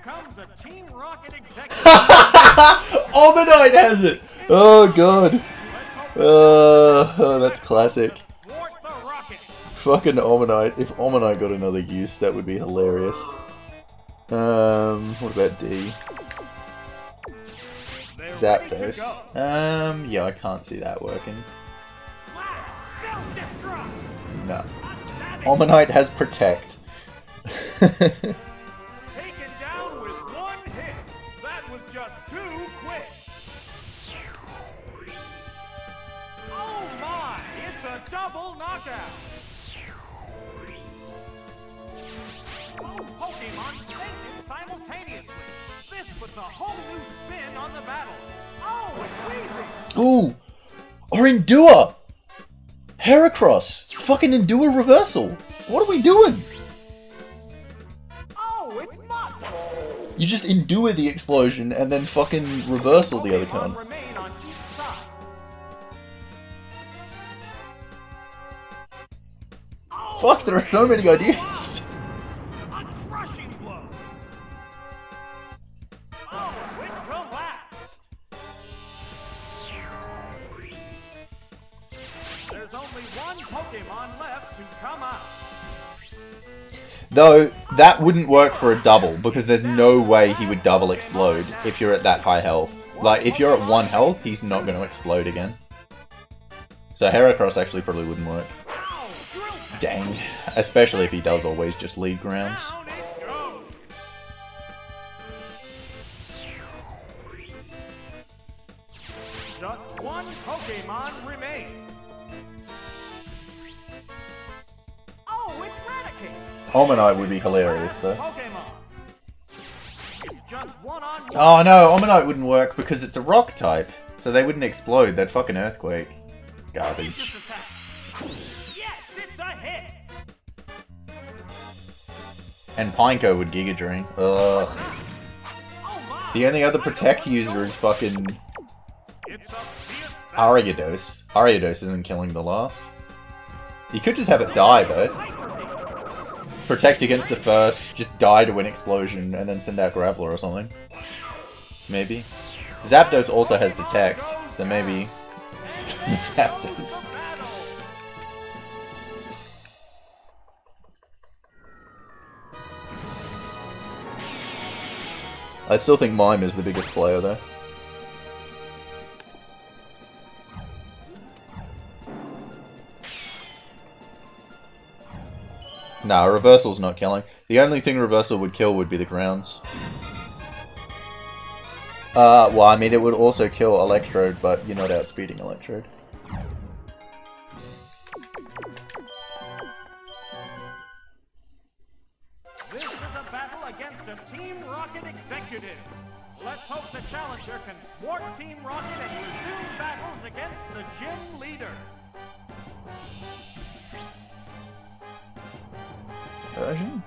comes a Team Rocket executive. Omanite has it! Oh god. Oh, that's classic. Thwart the rocket. Fucking Omanite. If Omanite got another use, that would be hilarious. What about D? Zapdos. Yeah, I can't see that working. No. Omanite has Protect. Taken down with one hit. That was just too quick. Oh my, it's a double knockout. Both Pokemon fainted simultaneously. This puts a whole new spin on the battle. Oh, it's Weezing. Ooh! Or Endure! Heracross! Fucking Endure reversal! What are we doing? Oh, it's Mud. You just endure the explosion and then fucking reversal the other Pokemon con. remain on each side. Oh, Fuck, there are so many ideas! a crushing blow. Oh, it will last. There's only one Pokemon left to come out. Though, that wouldn't work for a double, because there's no way he would double explode if you're at that high health. Like, if you're at 1 health, he's not going to explode again. So Heracross actually probably wouldn't work. Ow, drill peck. Dang. Especially if he does always just lead grounds. Down it goes. Just one Pokemon remains. Oh, it's Raticate. Omanite would be hilarious, though. Pokemon. It's just one-on-one. Oh no, Omanite wouldn't work because it's a rock type. So they wouldn't explode, they'd fucking earthquake. Garbage. Attack. Yes, it's a hit. And Pineco would Giga Drain. Ugh. Oh my. The only other Protect user is fucking It's a fierce Ariados. Ariados isn't killing the last. You could just have it die, though. hyper. Protect against the first, just die to an explosion, and then send out Graveler or something. Maybe. Zapdos also has Detect, so maybe Zapdos. I still think Mime is the biggest player, though. Nah, Reversal's not killing. The only thing Reversal would kill would be the grounds. Well, I mean, it would also kill Electrode, but you're not outspeeding Electrode. This is a battle against a Team Rocket executive. Let's hope the challenger can thwart Team Rocket and resume battles against the gym leader. Version?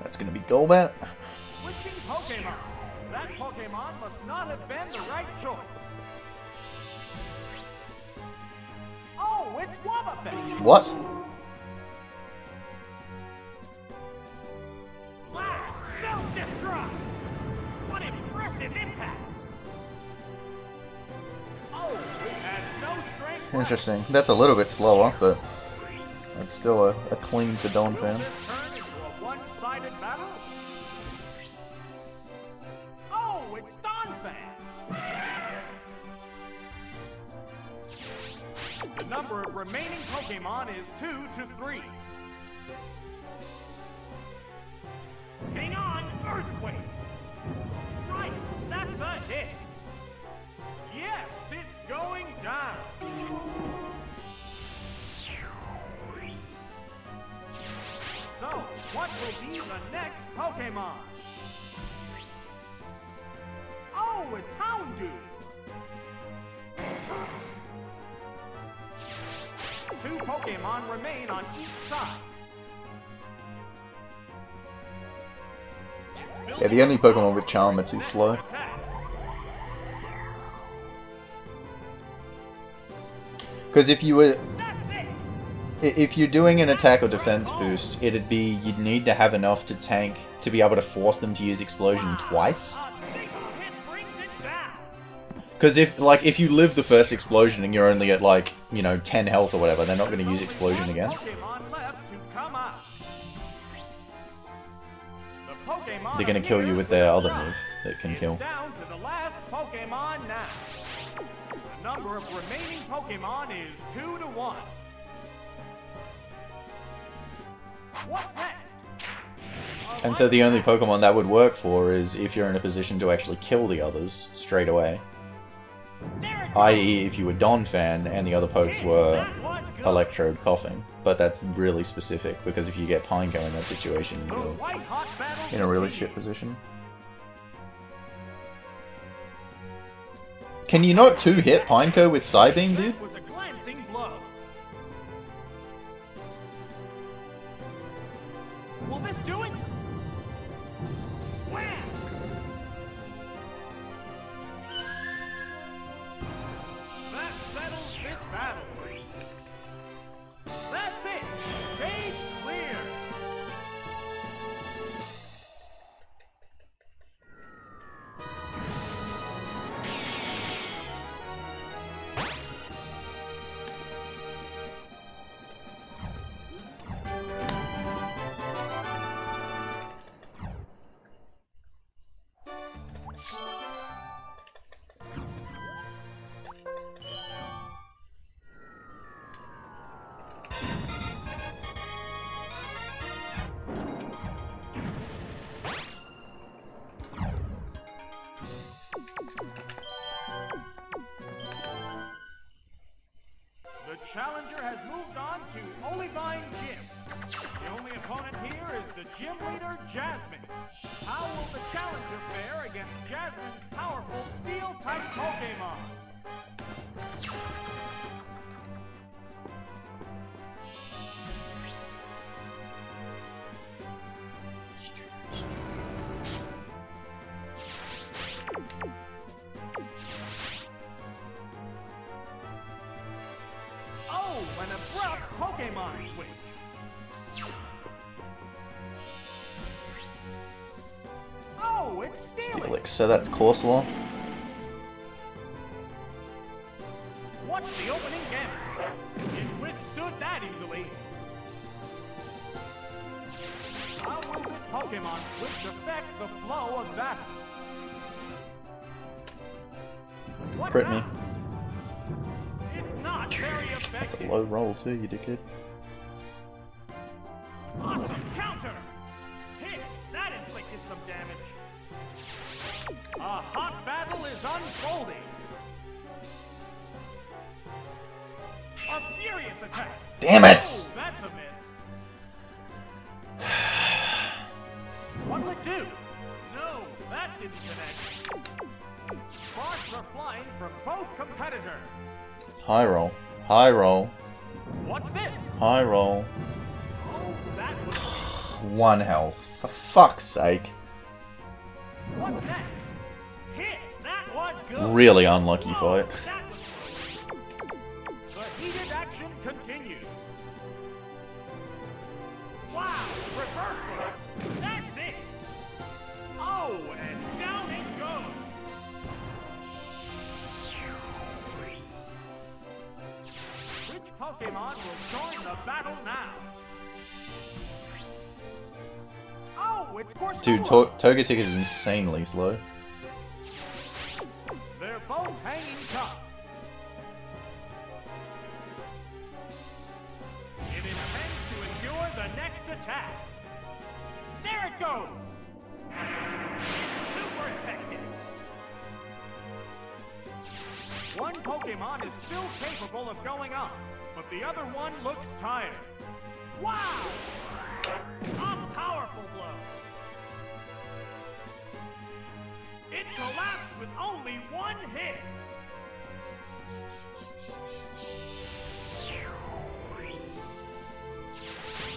That's gonna be Golbat. Switching Pokemon. That Pokemon must not have been the right choice. Oh, it's Wobbuffet. What? Blast! Self-destruct! What impressive impact! Oh, it has no strength. Interesting. That's a little bit slower, but that's still a clean for Don Will fan. this turn into a one-sided battle? Oh, it's Donphan! The number of remaining Pokemon is 2 to 3. Hang on, Earthquake! Right, that's a hit! Yes, it's going down! So, what will be the next Pokemon? Oh, it's Houndoom! 2 Pokemon remain on each side. Yeah, the only Pokemon with Charm are too slow. Because if you were... That's it! If you're doing an attack or defense boost, it'd be... You'd need to have enough to tank to be able to force them to use explosion twice. A single hit brings it down. Because if you live the first explosion and you're only at, like, you know, 10 health or whatever, they're not going to use explosion again. Pokemon left to come out. The Pokemon They're going to kill you with their other move that can kill. down to the last Pokemon now. The number of remaining Pokemon is 2 to 1. What next? And so the only Pokemon that would work for is if you're in a position to actually kill the others straight away. There it I.e. if you were Donphan and the other pokes goes. were That was good. Electrode Coughing. But that's really specific, because if you get Pineco in that situation, The you're white hot battle in a really continues. shit position. Can you not two-hit Pineco with Psybeam, dude? That was a glancing blow. Will this do it? Wham! That settles this battle. That's it. Stage clear. The challenger has moved on to Olivine Gym. The only opponent here is the gym leader, Jasmine. How will the challenger fare against Jasmine's powerful Steel-type Pokemon? Oh, an abrupt Pokemon switch. Oh, it's Steelix. Steelix, so that's Corsola. What's the opening gambit? It withstood that easily. How will this Pokemon switch affect the flow of battle? What Crit me. now? It's not very That's a effective. low roll too, you dickhead. Awesome counter! Hit! That inflicted some damage. A hot battle is unfolding. A furious attack. Damn it! Oh, that's a miss. What'll it do? No, that didn't connect. Sparks are flying from both competitors. High roll. High roll. What's this? High roll. Oh, that was... 1 health. For fuck's sake. What's next? Hit! That was good! Really unlucky fight. That was close. The heated action continues. Wow! Reversal! That's it! Oh, and down it goes! Which Pokemon will join the battle now? Oh, it's Corsola! Dude, Togetic is insanely slow. They're both hanging tough. It intends to endure the next attack. There it goes! Super effective. One Pokemon is still capable of going on, but the other one looks tired. Wow! A powerful blow. It collapsed with only one hit.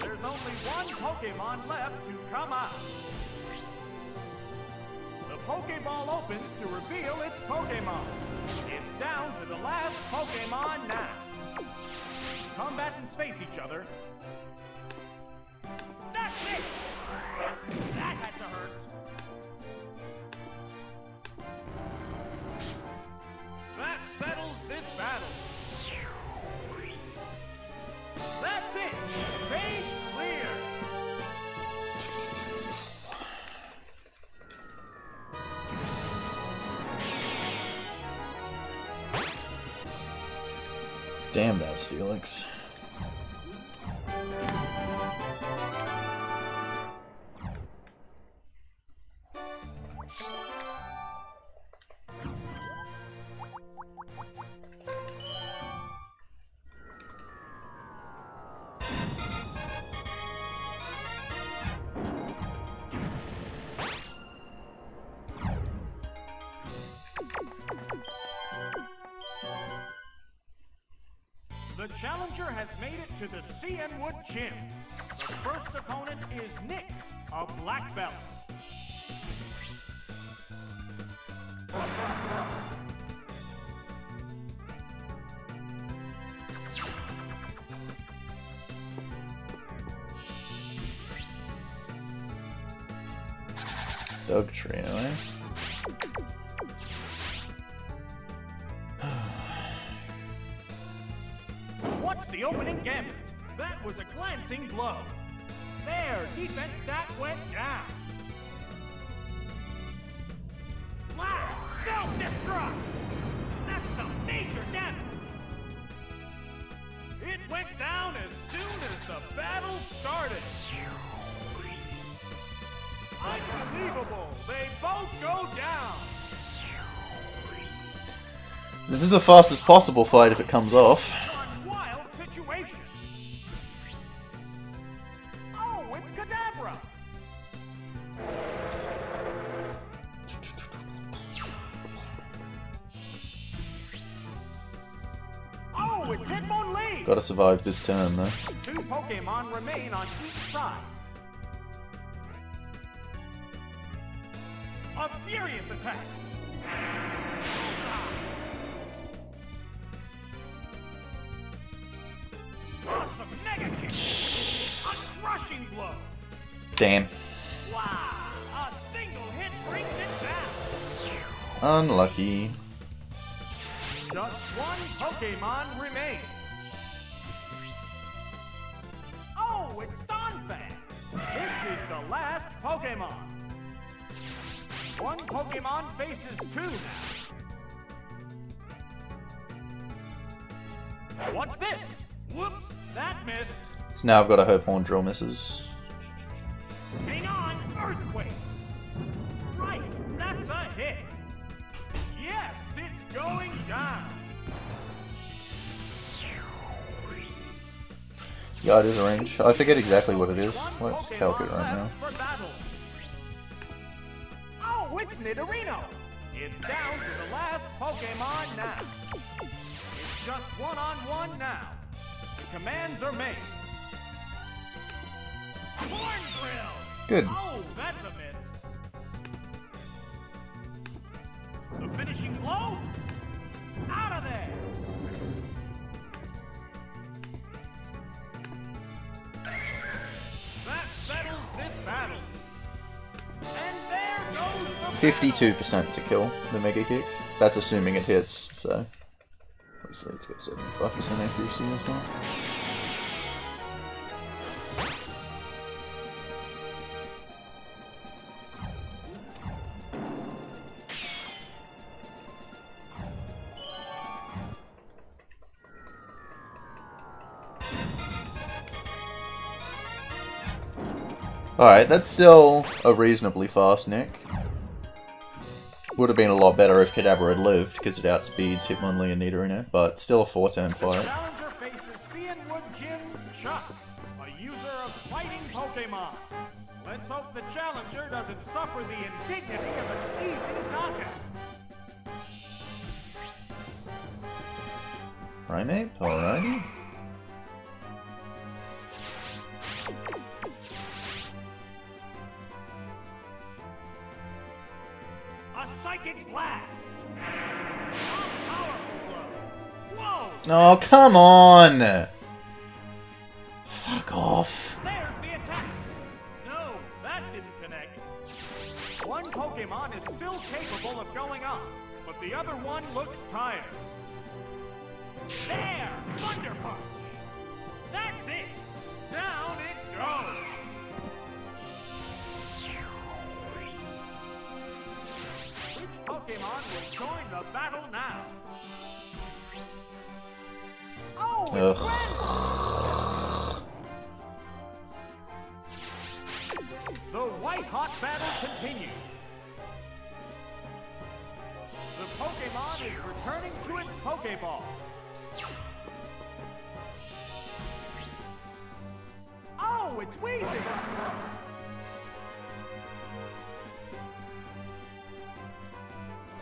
There's only one Pokemon left to come out. The Pokeball opens to reveal its Pokemon. It's down to the last Pokemon now. combatants face each other. That's it! That had to hurt. That settles this battle. That's it! Stage clear! Damn that Steelix. The challenger has made it to the CN Wood Gym. The first opponent is Nick, a black belt. Dugtrio, eh? What's the opening gambit? That was a glancing blow. Their defense stat went down. Wow! Self-destruct! That's some major damage. It went down as soon as the battle started. Unbelievable! They both go down. This is the fastest possible fight if it comes off. One wild situation. Oh, it's Kadabra. Oh, it's Hitmonlee. Gotta survive this turn though. Two Pokemon remain on each side. A furious attack. Awesome mega kick. A crushing blow. Damn. Wow. A single hit brings it down. Unlucky. Just one Pokemon remains. Oh, it's Donphan. This is the last Pokemon. One Pokemon faces two now. What's this? Whoops, that missed. So now I've got to hope Horndrill misses. Hang on, Earthquake. Right, that's a hit. Yes, it's going down. Yeah, it is a range. I forget exactly what it is. Let's calc it right now. Oh, it's Nidorino. It's down to the last Pokemon now. It's just one-on-one now. The commands are made. Horndrill! Good. Oh, that's a miss. The finishing blow? Out of there! That settles this battle. And there goes the 52% to kill the Mega Kick. That's assuming it hits, so obviously it's got 75% accuracy as well. Alright, that's still a reasonably fast Nick. Would have been a lot better if Kadabra had lived, because it outspeeds Hitmonlee and Nidorino, but still a 4-turn fight. Challenger faces CN Wood Gym Chuck, a user of fighting Pokemon. Let's hope the challenger doesn't suffer the indignity of an easy knockout. Primeape? Alrighty. A psychic blast. A powerful blow. Whoa! Oh, come on! Fuck off. There's the attack. No, that didn't connect. One Pokemon is still capable of going on, but the other one looks tired. There! Thunder Punch! That's it! Down it goes! Which Pokemon will join the battle now? Oh, it's Granbull! The white-hot battle continues. The Pokemon is returning to its Pokeball. Oh, it's Weezing!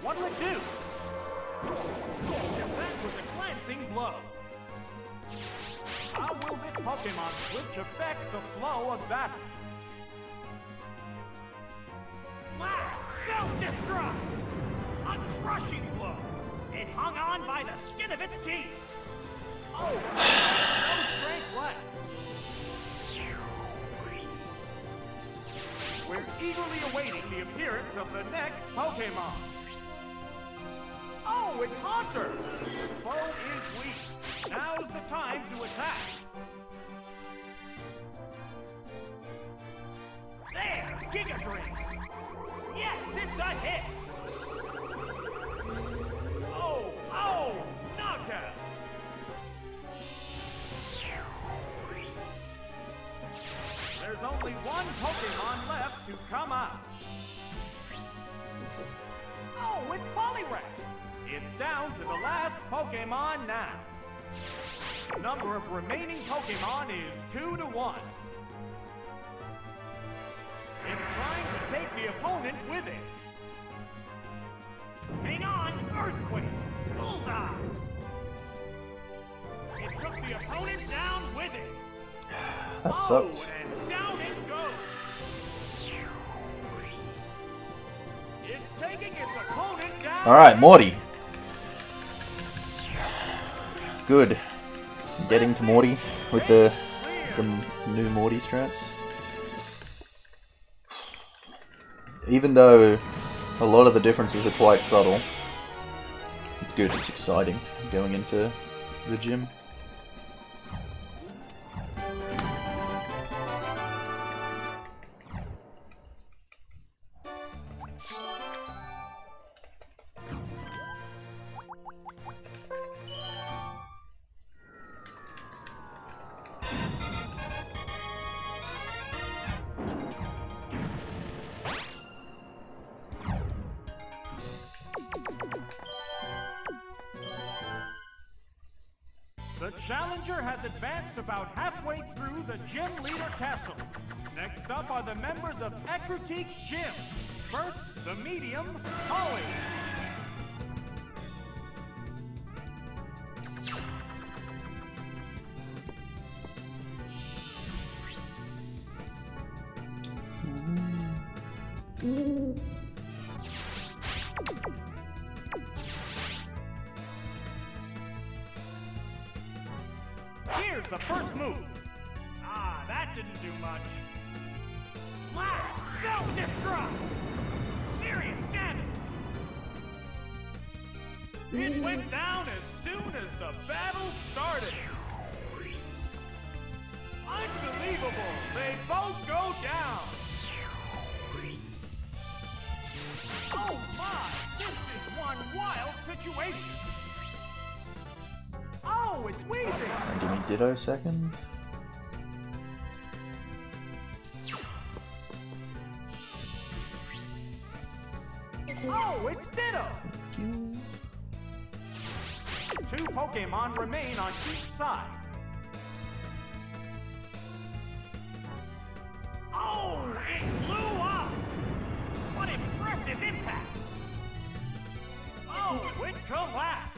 What'll it do? That was a glancing blow. How will this Pokemon switch affect the flow of battle? Wow! Self-destruct! A crushing blow! It hung on by the skin of its teeth! Oh, no strength left! We're eagerly awaiting the appearance of the next Pokemon! Oh, it's Haunter! The foe is weak. Now's the time to attack! There! Giga Drain! Yes, it's a hit! Oh! Knockout! There's only one Pokemon left to come out. Oh, it's Poliwrath! It's down to the last Pokemon now. The number of remaining Pokemon is 2 to 1. It's trying to take the opponent with it. Hang on! Earthquake! Bullseye! It took the opponent down with it. That sucked. And down it goes. It's taking its opponent down. Alright, Morty. Good. Getting to Morty with the new Morty strats. Even though a lot of the differences are quite subtle, it's good, it's exciting going into the gym. The challenger has advanced about halfway through the Gym Leader Castle. Next up are the members of Ecrutique's gym. First, the medium, Holly. Here's the first move. Ah, that didn't do much. Wow, self-destruct! Serious damage! It went down as soon as the battle started. Unbelievable! They both go down. Oh my! This is one wild situation. Oh, it's Weezing! Give me Ditto second. Oh, it's Ditto! Two Pokemon remain on each side. Oh, it blew up! What impressive impact! Oh, it collapsed!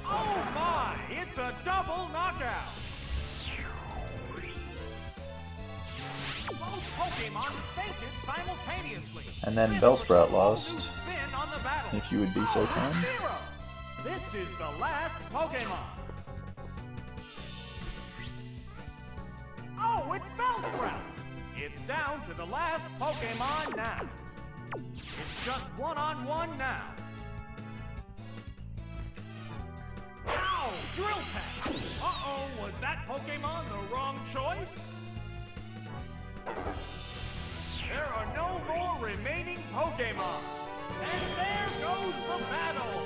Oh my! It's a double knockout! Both Pokemon fainted simultaneously. And then Bellsprout lost, if you would be so kind. This is the last Pokemon. Oh, it's Bellsprout! It's down to the last Pokemon now. It's just one-on-one now. Ow! Drill Peck! Uh-oh, was that Pokemon the wrong choice? There are no more remaining Pokemon. And there goes the battle!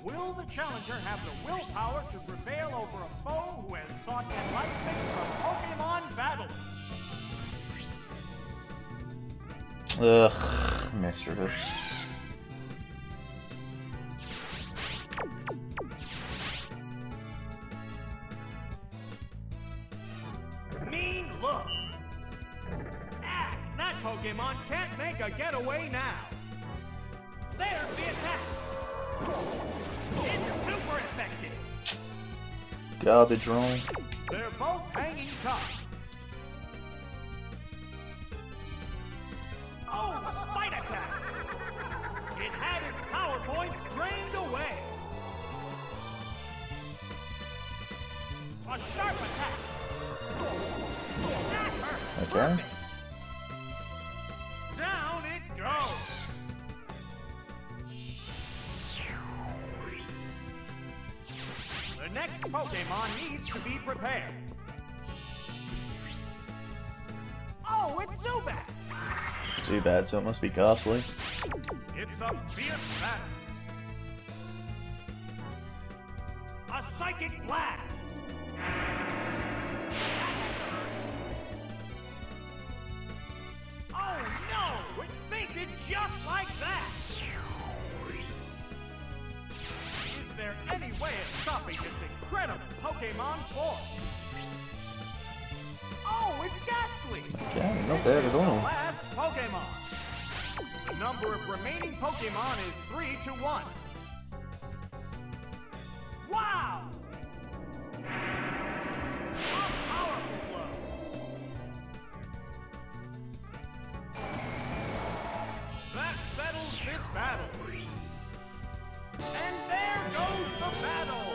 Will the challenger have the willpower to prevail over a foe who has sought enlightenment from Pokemon battle? Ugh, mischievous. Mean look! Ah, that Pokemon can't make a getaway now. There's the attack! It's super effective! Garbage roll. They're both hanging tough. Oh, fight attack! It had its power points drained away. A sharp attack! That hurt! Okay. Perfect. Down it goes! The next Pokemon needs to be prepared. Oh, it's Zubat! Zubat, so it must be ghastly. It's a fierce battle. A psychic blast! Oh no! It fainted just like that! Is there any way of stopping this incredible Pokemon force? Oh, it's Ghastly! Okay, not bad at The all. last Pokemon. The number of remaining Pokemon is 3 to 1. Wow! A powerful blow. That settles this battle. And there goes the battle.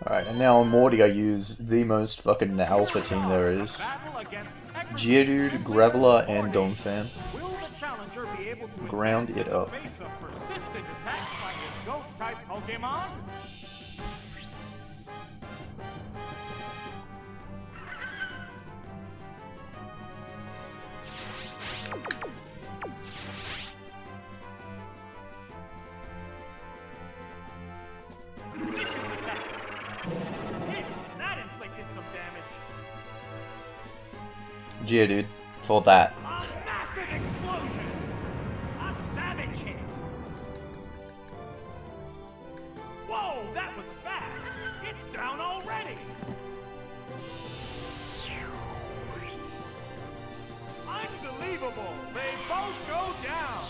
Alright, and now on Morty I use the most fucking alpha team there is. Geodude, Graveler, and Donphan. Will the challenger be able to Ground it up. face a persistent attack by his ghost-type Pokemon? That inflicted some damage. Geodude, for that. A massive explosion! A savage hit! Whoa, that was fast! It's down already! Unbelievable! They both go down!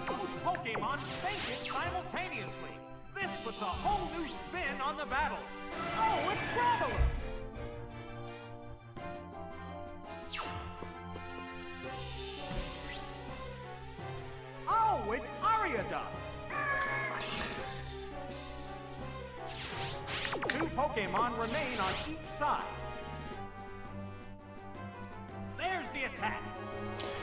Both Pokemon fainted simultaneously! This puts a whole new spin on the battle! Oh, it's Graveler! Oh, it's Ariaduck! Two Pokemon remain on each side. There's the attack.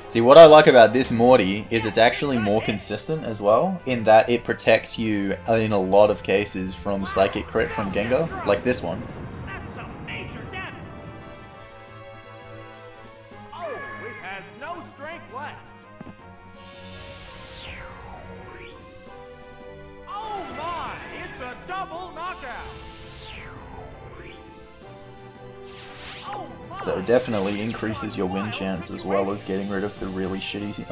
See, what I like about this Morty is it's actually more consistent as well, in that it protects you in a lot of cases from Psychic Crit from Gengar, like this one. That's some major damage. Oh, it has no strength left. Oh my, it's a double knockout. Oh my. So it definitely increases your win chance as well as getting rid of the really shitty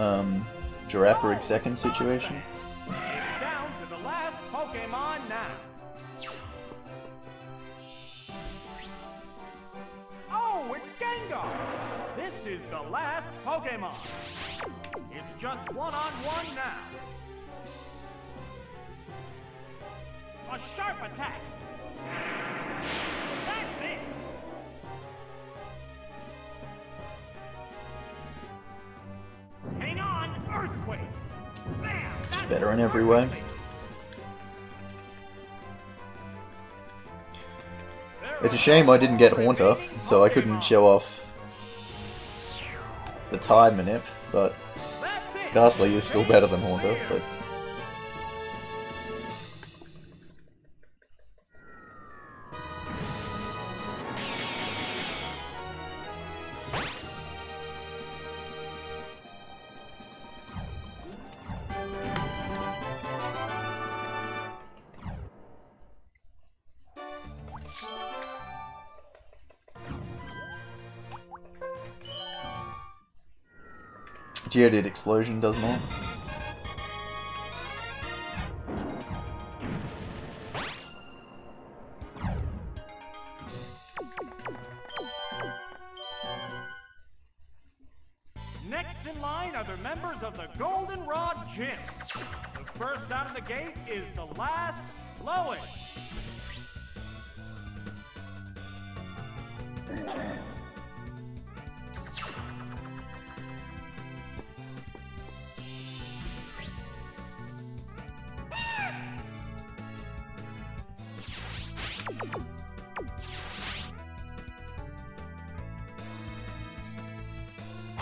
Girafarig second situation. It's down to the last Pokemon now. Oh, it's Gengar! This is the last Pokemon. It's just one-on-one now. A sharp attack. That's it. Hang on, Earthquake. Bam! It's better in every way. It's a shame I didn't get Haunter, so I couldn't show off the Tide Manip, but Ghastly is still better than Haunter, but... Geodude Explosion does more. Next in line are the members of the Goldenrod Gym. The first out of the gate is the last Lois.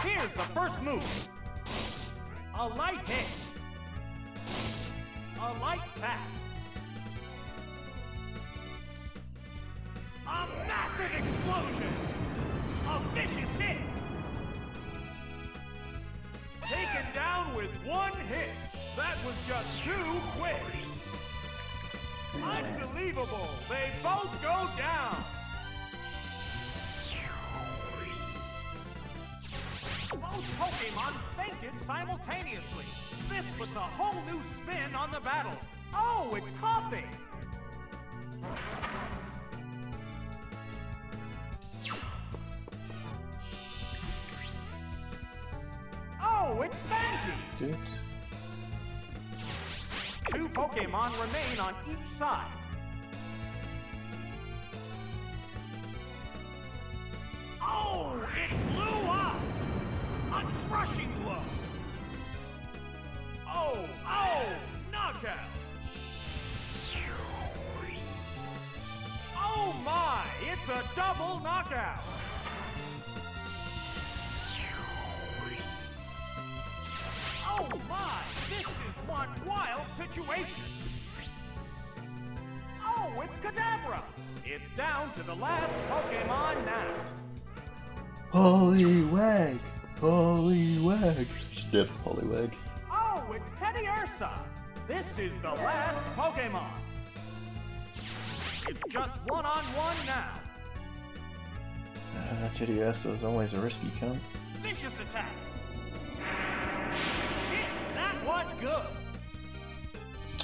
Here's the first move. A light hit. A light pass. A massive explosion. A vicious hit. Taken down with one hit. That was just too quick. Unbelievable. They both go down. Both Pokemon fainted simultaneously. This puts a whole new spin on the battle. Oh, it's coughing! Oh, it's Banky! Good. Two Pokemon remain on each side. Oh, it blew up! A crushing blow! Oh, knockout! Oh my, it's a double knockout! Oh my, this is one wild situation! Oh, it's Kadabra! It's down to the last Pokemon now. Poliwag! Poliwag! She's dead, Poliwag. Oh, it's Teddy Ursa! This is the last Pokemon. It's just one-on-one now. Teddy Ursa is always a risky cunt. Vicious attack. Shit, that was good.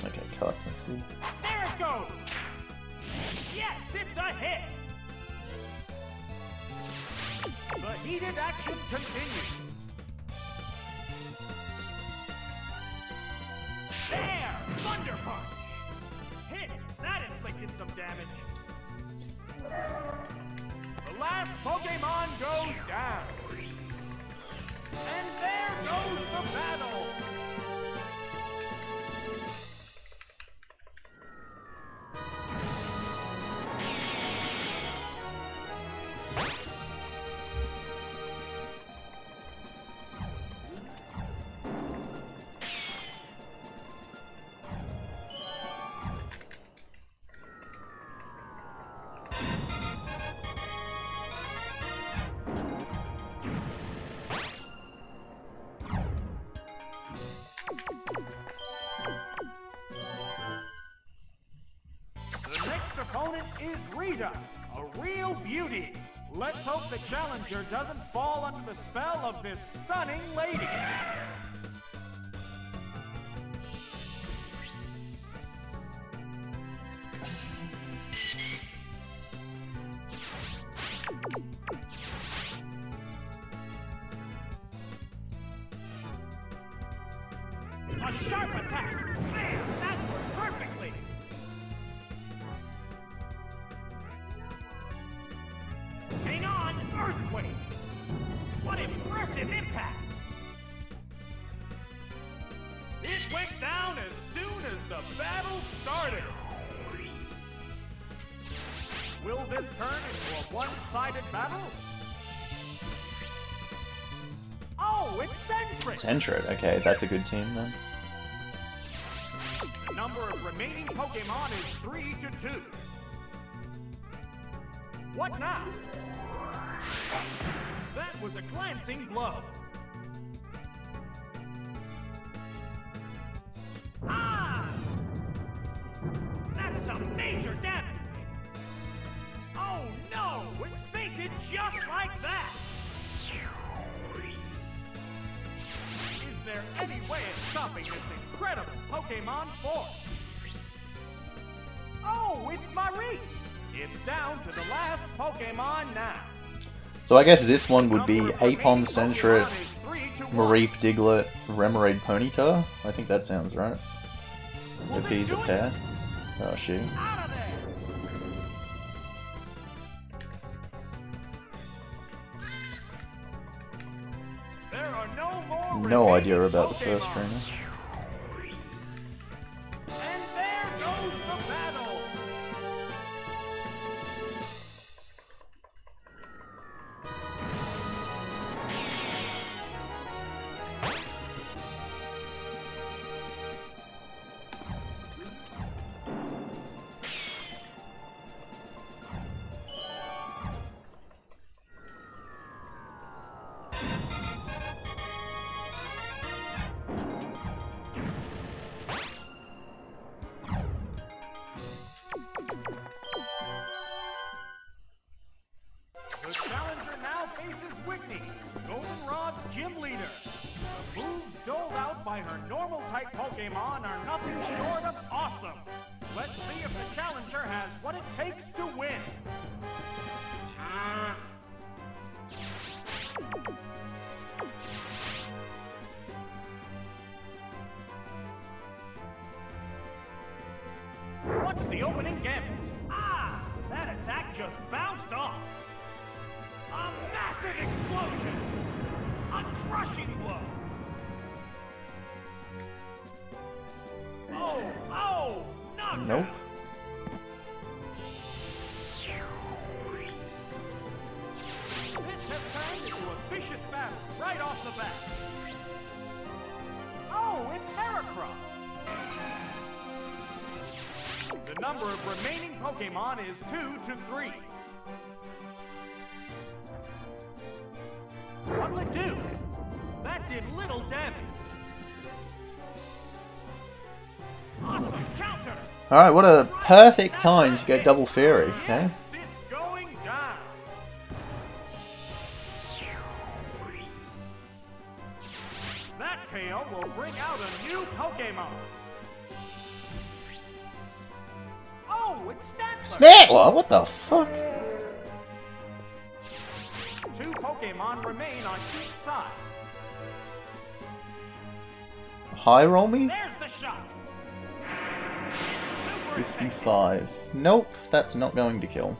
Okay, cut, that's good. There it goes. Yes, it's a hit. The heated action continues. There! Thunder Punch! Hit! That inflicted some damage. The last Pokemon goes down. And there goes the battle! opponent is Rita, a real beauty. Let's hope the challenger doesn't fall under the spell of this stunning lady. A sharp attack! Man, that worked perfectly! Hang on, Earthquake! What impressive impact! It went down as soon as the battle started! Will this turn into a one-sided battle? Oh, it's Sentret! Sentret, okay, that's a good team then. The number of remaining Pokemon is 3 to 2. What now? That was a glancing blow. Ah! That's some major damage! Oh no! It fainted just like that! Is there any way of stopping this incredible Pokemon force? Oh, it's Marie! It's down to the last Pokemon now. So I guess this one would be Aipom, Sentret, Mareep, Diglett, Remoraid, Ponyta. I think that sounds right. If he's a pair. Oh, she. Out of there! There are no more No idea remaining about the first Pokemon. trainer. And there goes the battle! The challenger now faces Whitney, Goldenrod's gym leader. The moves doled out by her normal-type Pokemon are nothing short of awesome. Let's see if the challenger has what it takes to win. What's the opening gambit? Ah! That attack just bounced off. A massive explosion! A crushing blow! Oh! Knockdown! Nope. This has turned into a vicious battle right off the bat. Oh, it's Heracross! The number of remaining Pokemon is 2 to 3. What'll it do? That did little damage. Awesome counter! Alright, what a perfect time to get Double Fairy, okay? Yes, it's going down. That tail will bring out a new Pokemon. Oh, it's Stantler! Snatler, what the fuck? 2 Pokemon remain on each side. High roll me? There's the shot. Super effective. 55. Nope, that's not going to kill.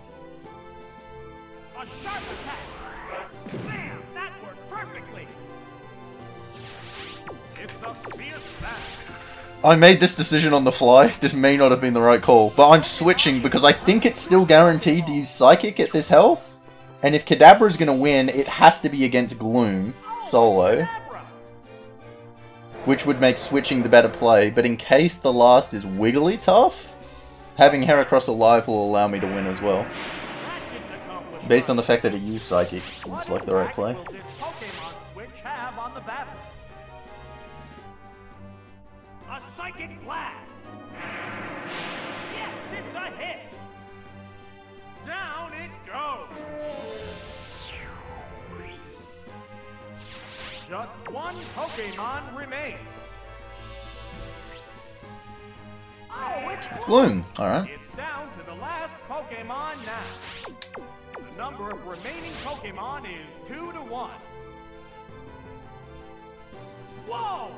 A sharp attack. Bam! That worked perfectly. It's a fierce battle. I made this decision on the fly. This may not have been the right call, but I'm switching because I think it's still guaranteed to use Psychic at this health. And if Kadabra is going to win, it has to be against Gloom, solo. Which would make switching the better play, but in case the last is Wigglytuff, having Heracross alive will allow me to win as well. Based on the fact that it used Psychic, looks like the right play. What impact will this Pokemon switch have on the battle? A Psychic Blast! Yes, it's a hit! down it goes. Just one Pokemon remains. Oh, It's Gloom. Alright. it's down to the last Pokemon now. The number of remaining Pokemon is 2 to 1. Whoa!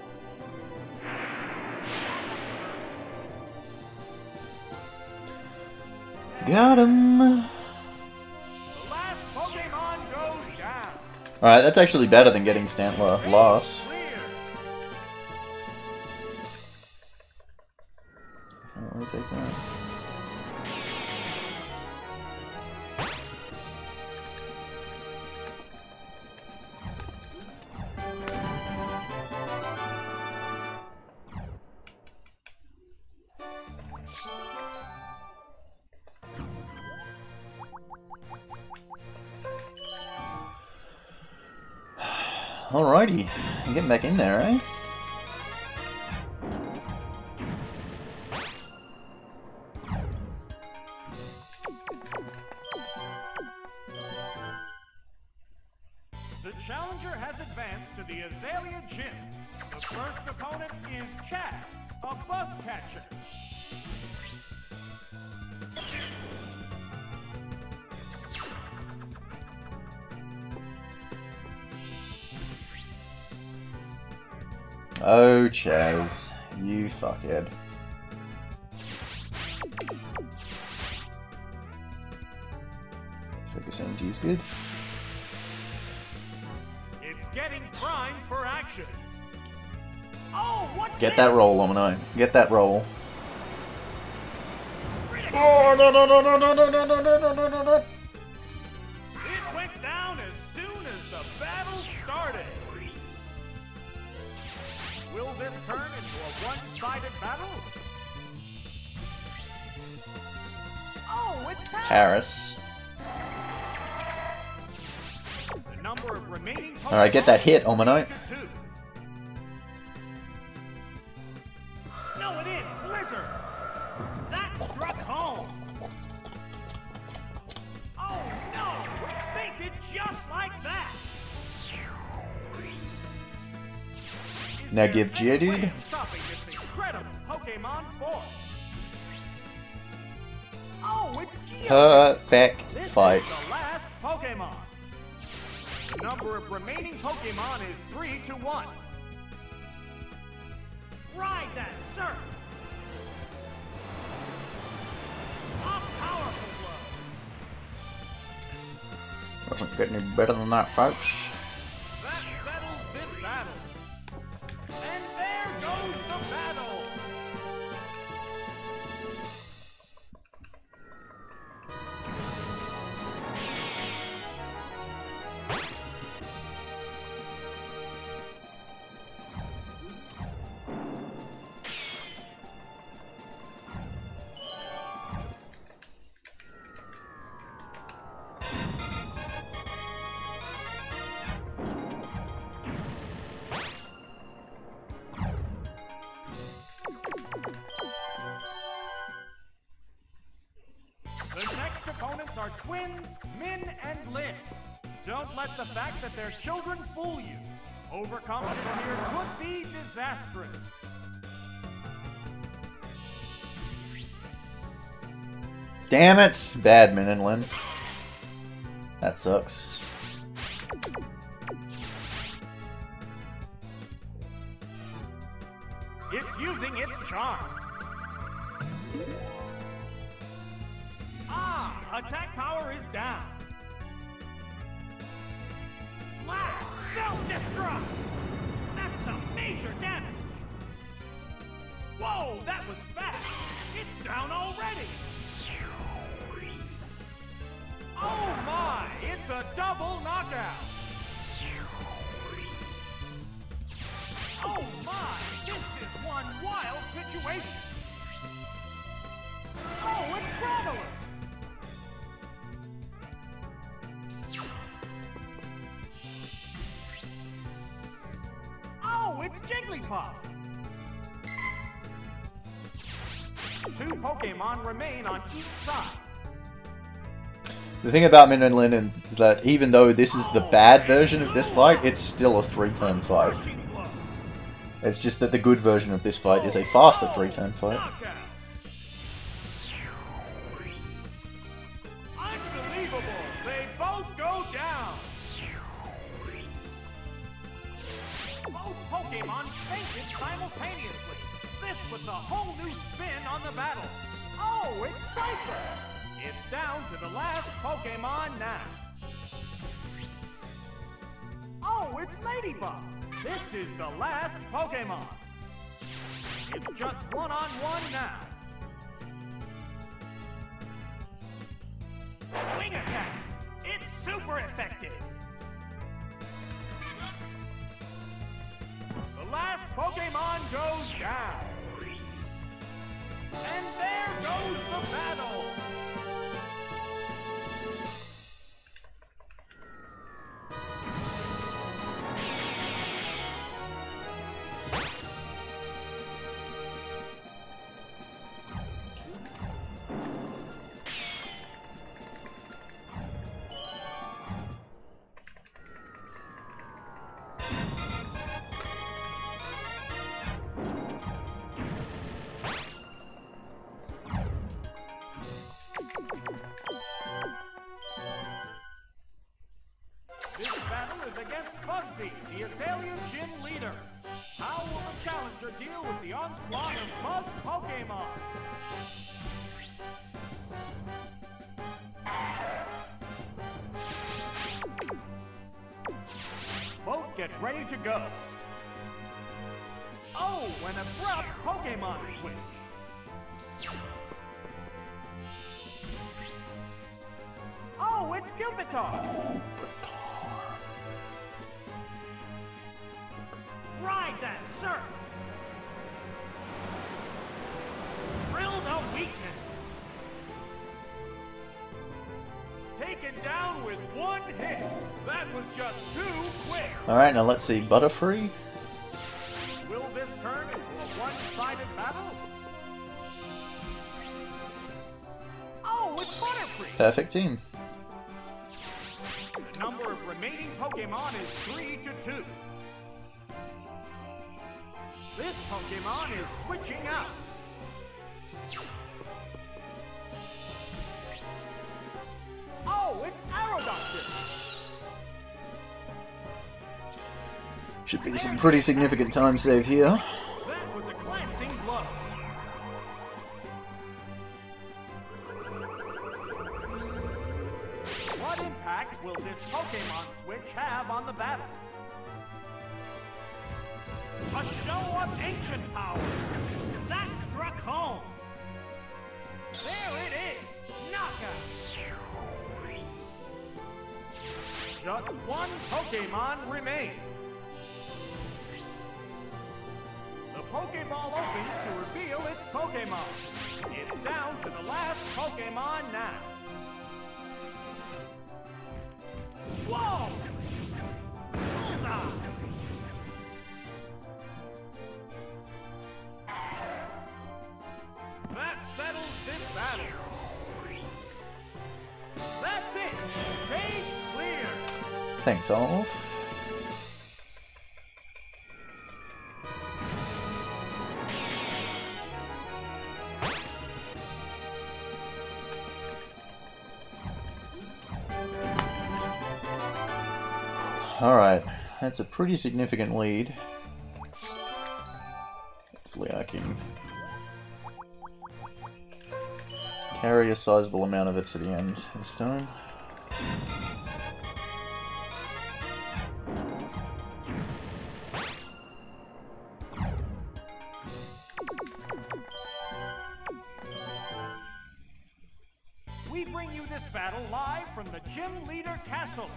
Got him. The last Pokemon goes down. Alright, that's actually better than getting Stantler last. Clear. I'll take that. Alrighty, I'm getting back in there, eh? The challenger has advanced to the Azalea Gym. The first opponent is Chad, a bug catcher. Oh, Chaz, you fuckhead. Focus energy is good. It's getting primed for action. Oh, what? Get that roll, Omino. Get that roll. Oh, no, no, no, no, no, no, no, no, no, no, no, no. It went down as soon as the battle started. Will this turn into a one-sided battle? Oh, it's Harris. The number of remaining Alright, get that hit, Omino. No, it is Blizzard. That struck home. Oh no, it fainted just like that. Now give Geodude. Stopping this incredible Pokemon force. Oh, it's Geodude. Perfect This fight. is the last Pokemon. The number of remaining Pokemon is 3 to 1. Ride that surf. A powerful blow. Doesn't get any better than that, folks. That settles this battle. And there goes the battle. The next opponents are twins, Min and Lin. Don't let the fact that they're children fool you. Overcoming them here could be disastrous. Damn it! Bad Min and Lin. That sucks. It's using its charm. Ah, attack power is down. Blast! Self-destruct! That's some major damage. Whoa, that was fast. It's down already. Oh my, it's a double knockout. Oh my, this is one wild situation. Oh, it's Traveler. Oh, it's Jigglypuff. 2 Pokemon remain on each side. The thing about Min and Lin is that even though this is the bad version of this fight, it's still a 3-turn fight. It's just that the good version of this fight is a faster 3-turn fight. Unbelievable! They both go down! Both Pokemon fainted simultaneously. This puts a whole new spin on the battle. Oh, it's Cypher! It's down to the last Pokemon now. Oh, it's Ladybug! This is the last Pokemon. It's just one-on-one now. Wing attack! It's super effective! The last Pokemon goes down. And there goes the battle! This battle is against Bugsy, the Azalea Gym leader. How will the challenger deal with the onslaught of Bug Pokemon? Both get ready to go. Oh, an abrupt Pokemon switch. Oh, it's Gilbatar! Ride that surf! Drill the weakness! Taken down with one hit! That was just too quick! Alright, now let's see. Butterfree? Will this turn into a one-sided battle? Oh, it's Butterfree! Perfect team. The number of remaining Pokemon is 3 to 2. This Pokemon is switching out. Oh, it's Aerodactyl. Should be some pretty significant time save here. That was a glancing blow. What impact will this Pokemon switch have on the battle? A show of ancient power! That struck home! There it is! Knockout! Just one Pokemon remains. The Pokeball opens to reveal its Pokemon. It's down to the last Pokemon now. Whoa! Bullseye! That settles this battle. That's it. Stage clear. Thanks, Olaf. Alright, that's a pretty significant lead. Hopefully I can carry a sizable amount of it to the end this time. We bring you this battle live from the Gym Leader Castle.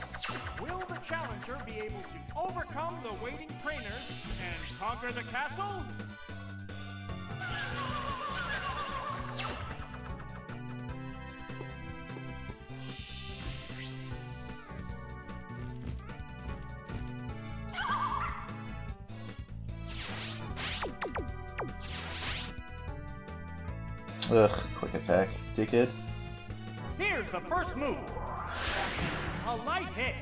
Will the challenger be able to overcome the waiting trainers and conquer the castle? Ugh, quick attack, dickhead. Here's the first move. a light hit.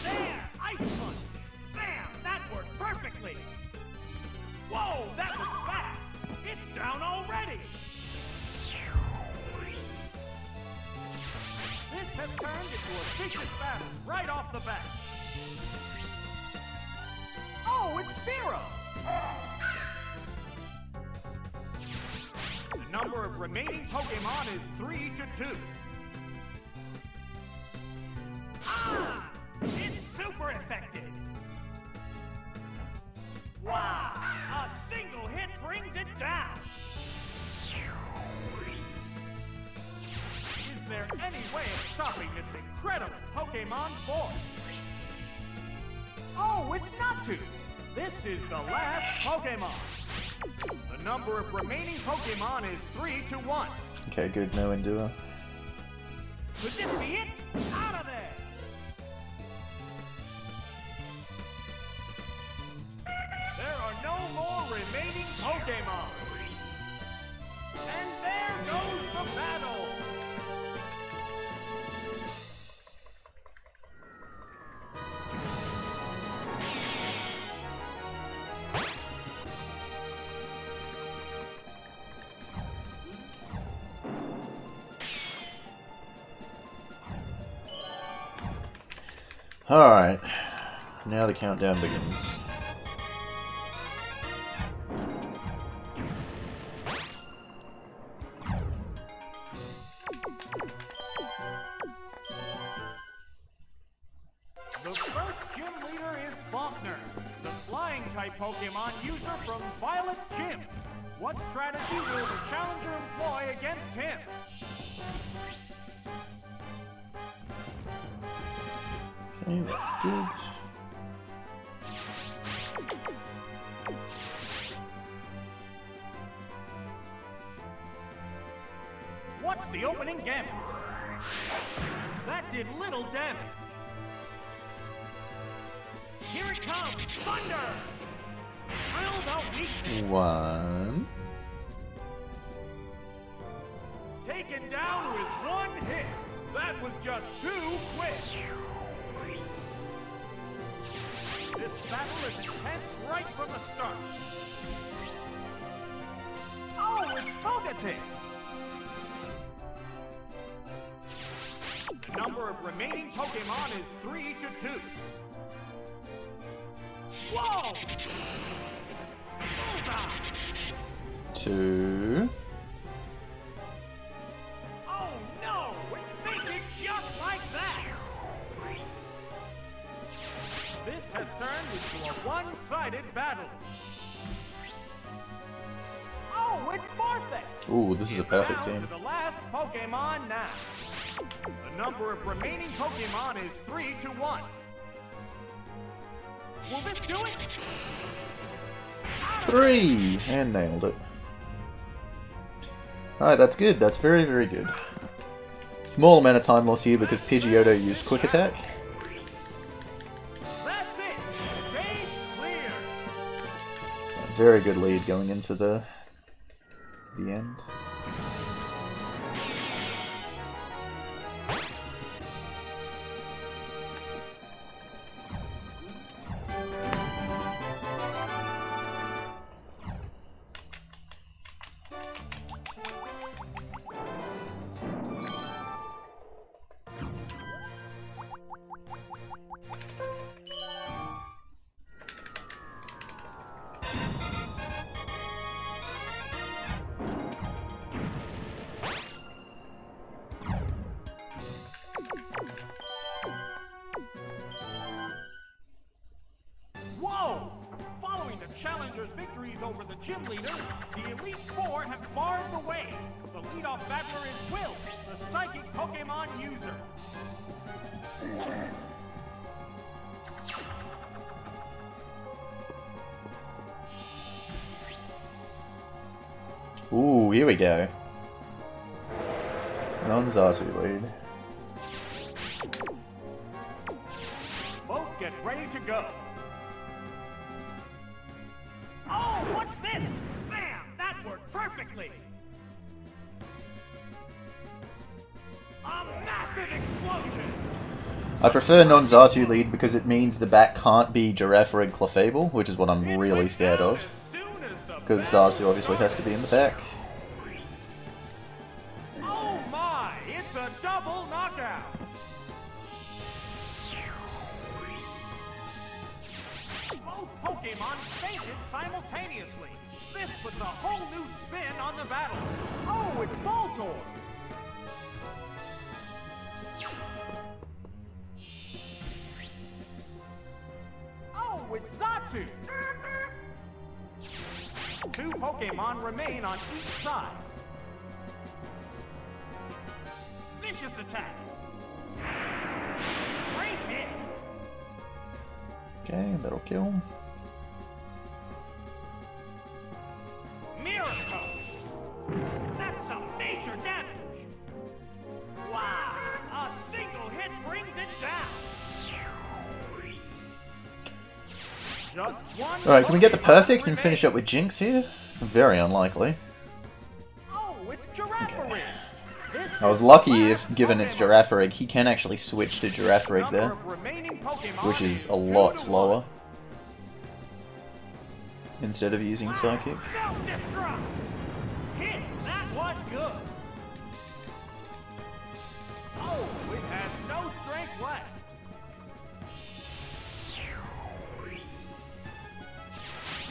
There! Ice punch! Bam! That worked perfectly! Whoa! That was fast! It's down already! This has turned into a vicious battle right off the bat. Oh, it's Zero! The number of remaining Pokemon is 3 to 2. Ah! It's super effective! Wow! A single hit brings it down! Is there any way of stopping this incredible Pokemon force? Oh, it's Natu! This is the last Pokemon! The number of remaining Pokemon is 3 to 1. Okay, good, no Endure. Could this be it? Out of there! There are no more remaining Pokemon! And there goes the battle! Alright, now the countdown begins. The first gym leader is Faulkner, the flying-type Pokemon user from Violet Gym. What strategy will the challenger employ against him? Okay, that's good. What's the opening gambit? That did little damage. Here it comes! Thunder! Drill the weakness! One. Taken down with one hit! That was just too quick! This battle is intense right from the start! Oh, it's Togetic! The number of remaining Pokemon is 3 to 2. Whoa! Bullseye! 2. Oh no! It fainted just like that! This has turned into a one-sided battle. Oh, it's Farfetch'd! Ooh, this is a perfect Down team. to the last Pokemon now. The number of remaining Pokemon is 3 to 1. Will this do it? 3! And nailed it. Alright, that's good. That's very, very good. Small amount of time lost here because Pidgeotto used Quick Attack. That's it! Stage clear! Very good lead going into the end. Whoa! Following the challenger's victories over the gym leaders, the Elite Four have barred the way. The leadoff batter is Will, the psychic Pokemon user. Ooh, here we go. Non-Zatu lead. Both get ready to go. Oh, what's this? Bam! That worked perfectly! explosion! I prefer non-Xatu lead because it means the back can't be Girafarig Clefable, which is what I'm really scared of. Because Xatu obviously has to be in the back. Oh my! It's a double knockout! Both Pokemon fainted simultaneously. This puts a whole new spin on the battle. Oh, it's Voltorb! Oh, it's Xatu! Two Pokemon remain on each side. Vicious attack! Great hit! Okay, that'll kill. Mirror Coat! That's some major damage! Wow! A single hit brings it down! Just one. Alright, can we get the Pokemon perfect and remains. finish up with Jinx here? Very unlikely. Oh, it's Girafarig! This I was is lucky the if, last given it's Pokemon. Girafarig, he can actually switch to Girafarig Number there, of remaining Pokemon which is a 2 lot to slower. 1. Instead of using Psychic. Self-destruct! Hit! That was good! Oh, it has no strength left!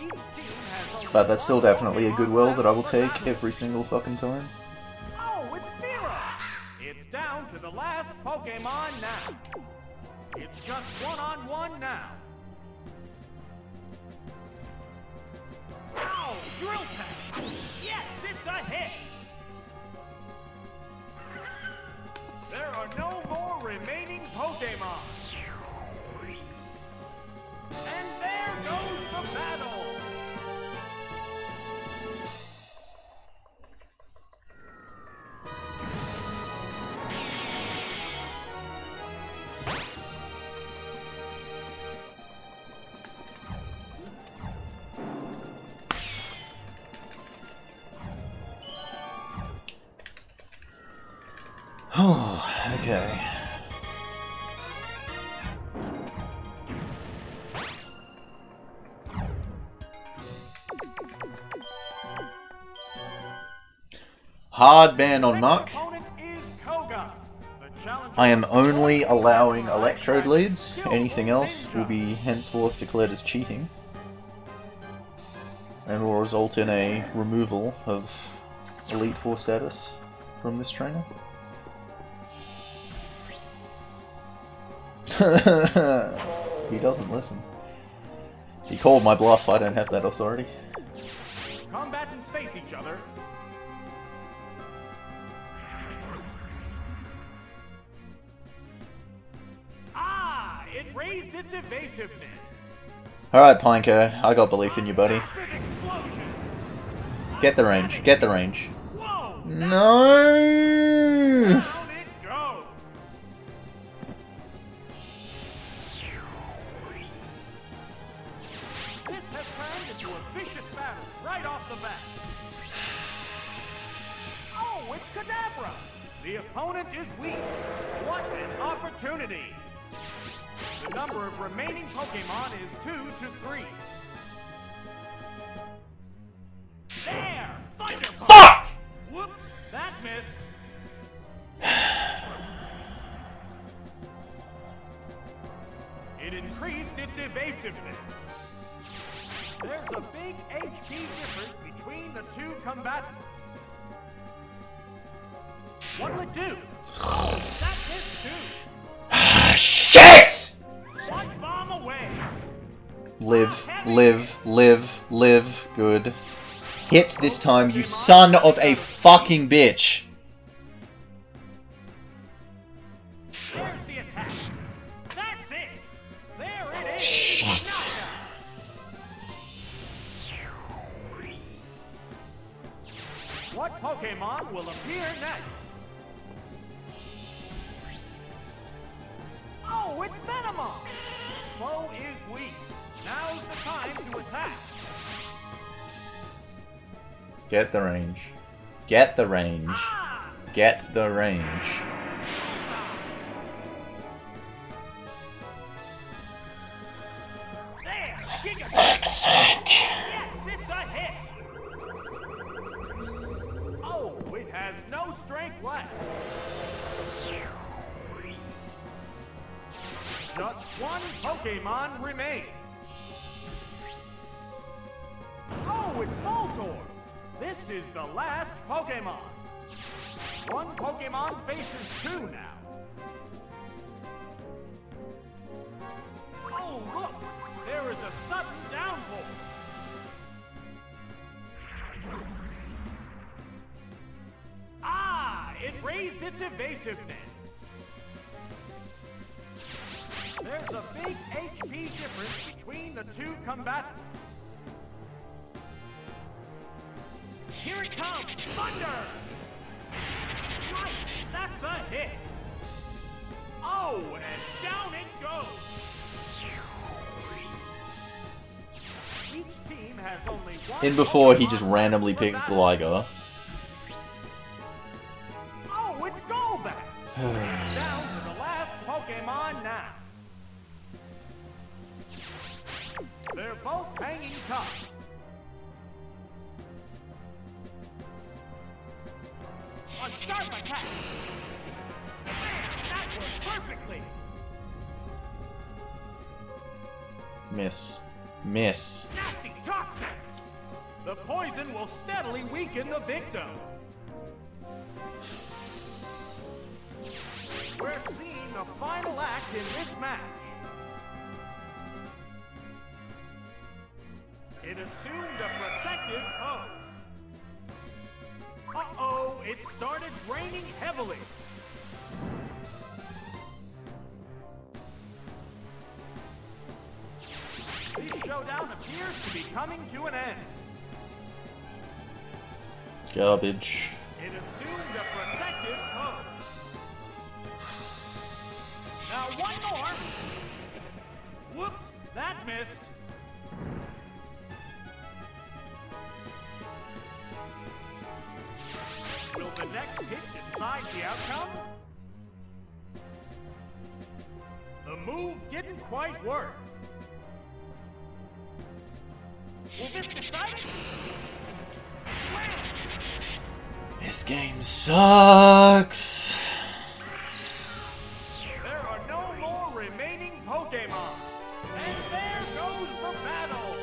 Each team has only But that's still one definitely a Pokemon goodwill left that I will for take battle. every single fucking time. Oh, it's Mira! It's down to the last Pokemon now. It's just one-on-one now. Ow! Drill Tap! Yes, it's a hit! There are no more remaining Pokemon. And there goes the battle! Oh, okay. Hard ban on Muck. Next opponent is Koga. The challenger I am of only Koga allowing Ride Electrode Track leads. Skillful Anything else will Ninja. be henceforth declared as cheating. And will result in a removal of Elite Four status from this trainer. He doesn't listen. He called my bluff, I don't have that authority. Combatants face each other. Ah! It raised its evasiveness. Alright, Pineco, I got belief in you, buddy. Rapid explosion. Get the range, get the range. Whoa! No! Down it goes. This has turned into a vicious battle right off the bat. Oh, it's Kadabra! The opponent is weak. What an opportunity! The number of remaining Pokemon is 2 to 3. There! Thunder Punch! Fuck! Whoops! That missed. It increased its evasiveness. There's a big HP difference between the two combatants. What'll it do? Oh, that missed too. Shit! One bomb away. Live, live, live, live. Good. Hit this time, you son of a fucking bitch. There's the attack. That's it. There it is. Shit. What Pokemon will appear next? Oh, it's Venomoth! Foe is weak. Now's the time to attack. Get the range. Get the range. Ah! Get the range. has no strength left. Just one Pokemon remains. Oh, it's Voltorb! This is the last Pokemon. One Pokemon faces two now. Oh, look! There is a sudden downpour. Ah! It raised its evasiveness. There's a big HP difference between the two combatants. Here it comes! Thunder! Right, that's a hit! Oh, and down it goes! Each team has only one. In before he just randomly picks Gligar. Oh, it's Golbat! Down to the last Pokemon now. They're both hanging tough. A sharp attack! Man, that worked perfectly! Miss. Miss. Nasty toxic! The poison will steadily weaken the victim. We're seeing the final act in this match. It assumed a protective pose. Uh-oh, it started raining heavily. This showdown appears to be coming to an end. Garbage. It assumed a protective pose. Now one more. Whoops, that missed. Will the next hit decide the outcome? The move didn't quite work. Will this decide it? Wham! This game sucks. There are no more remaining Pokemon. And there goes the battle.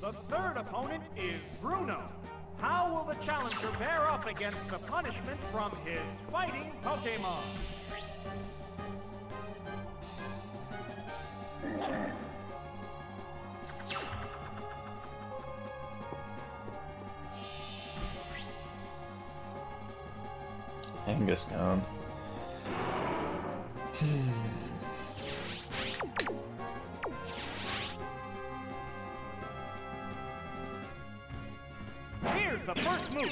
The third opponent is Bruno. How will the challenger bear up against the punishment from his fighting Pokemon? Kangaskhan. Here's the first move.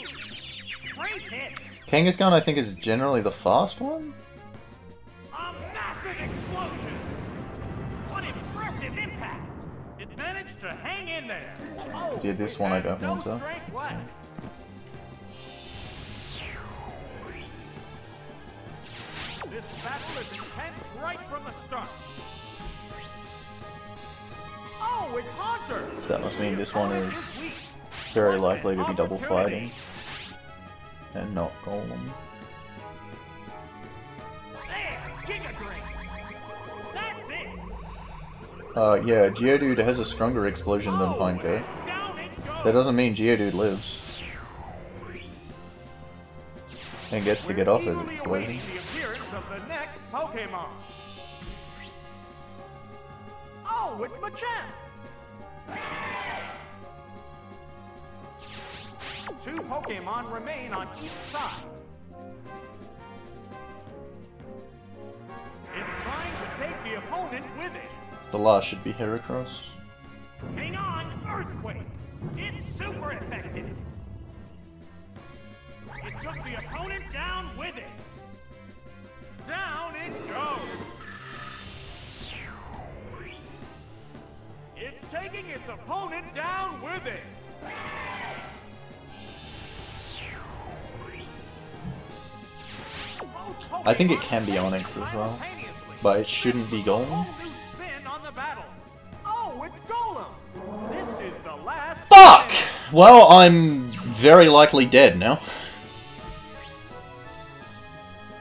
Great hit. Kangaskhan, I think, is generally the fast one? A massive explosion. What impressive impact. It managed to hang in there. Oh, Yeah, this one I don't no want to. strength left. This battle is intense right from the start. Oh, it's Haunter! So that must mean this one Courage is weak. very likely to be double Opportunity. fighting. And not Golem. There, Giga Drain. That's it. Yeah, Geodude has a stronger explosion than Pineco. And down it goes. That doesn't mean Geodude lives. And gets to get off his We're eagerly explosion. awaiting the appearance of the next Pokemon. Oh, it's Machamp! Two Pokemon remain on each side. It's trying to take the opponent with it. The last should be Heracross. Hang on, Earthquake! It's super never effective. It took the opponent down with it. Down it goes. It's taking its opponent down with it. I think it can be Onyx as well, but it shouldn't be Golem. Oh, it's Golem. This is the last. Fuck! Well, I'm very likely dead now.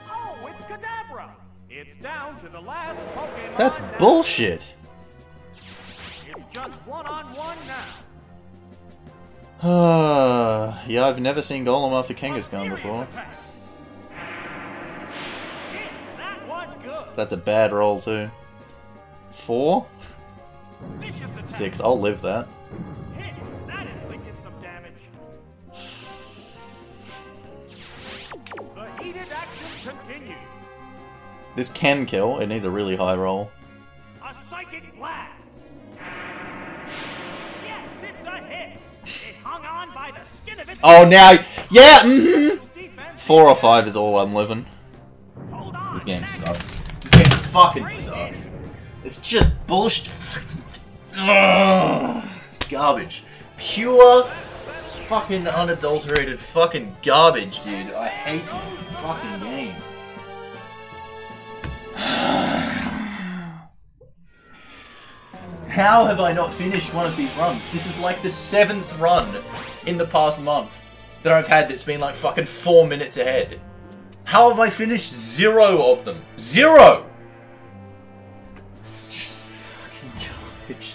Oh, it's Kadabra. It's down to the last Pokemon. That's now. bullshit. It's just one-on-one now. Yeah, I've never seen Golem after Kangaskhan before. That was good. That's a bad roll too. 4? Vicious attack. 6, I'll live that. Hit. That inflicted some damage. The heated action continues. This can kill, it needs a really high roll. A psychic blast. Yes, it's a hit. It hung on by the skin of its Oh, now, yeah, defense. 4 or 5 is all I'm living. Hold on. This game sucks. This game fucking sucks. It's just bullshit. Ugh. Garbage. Pure, fucking unadulterated fucking garbage, dude. I hate this fucking game. How have I not finished one of these runs? This is like the 7th run in the past month that I've had that's been like fucking 4 minutes ahead. How have I finished 0 of them? 0! It's just fucking garbage.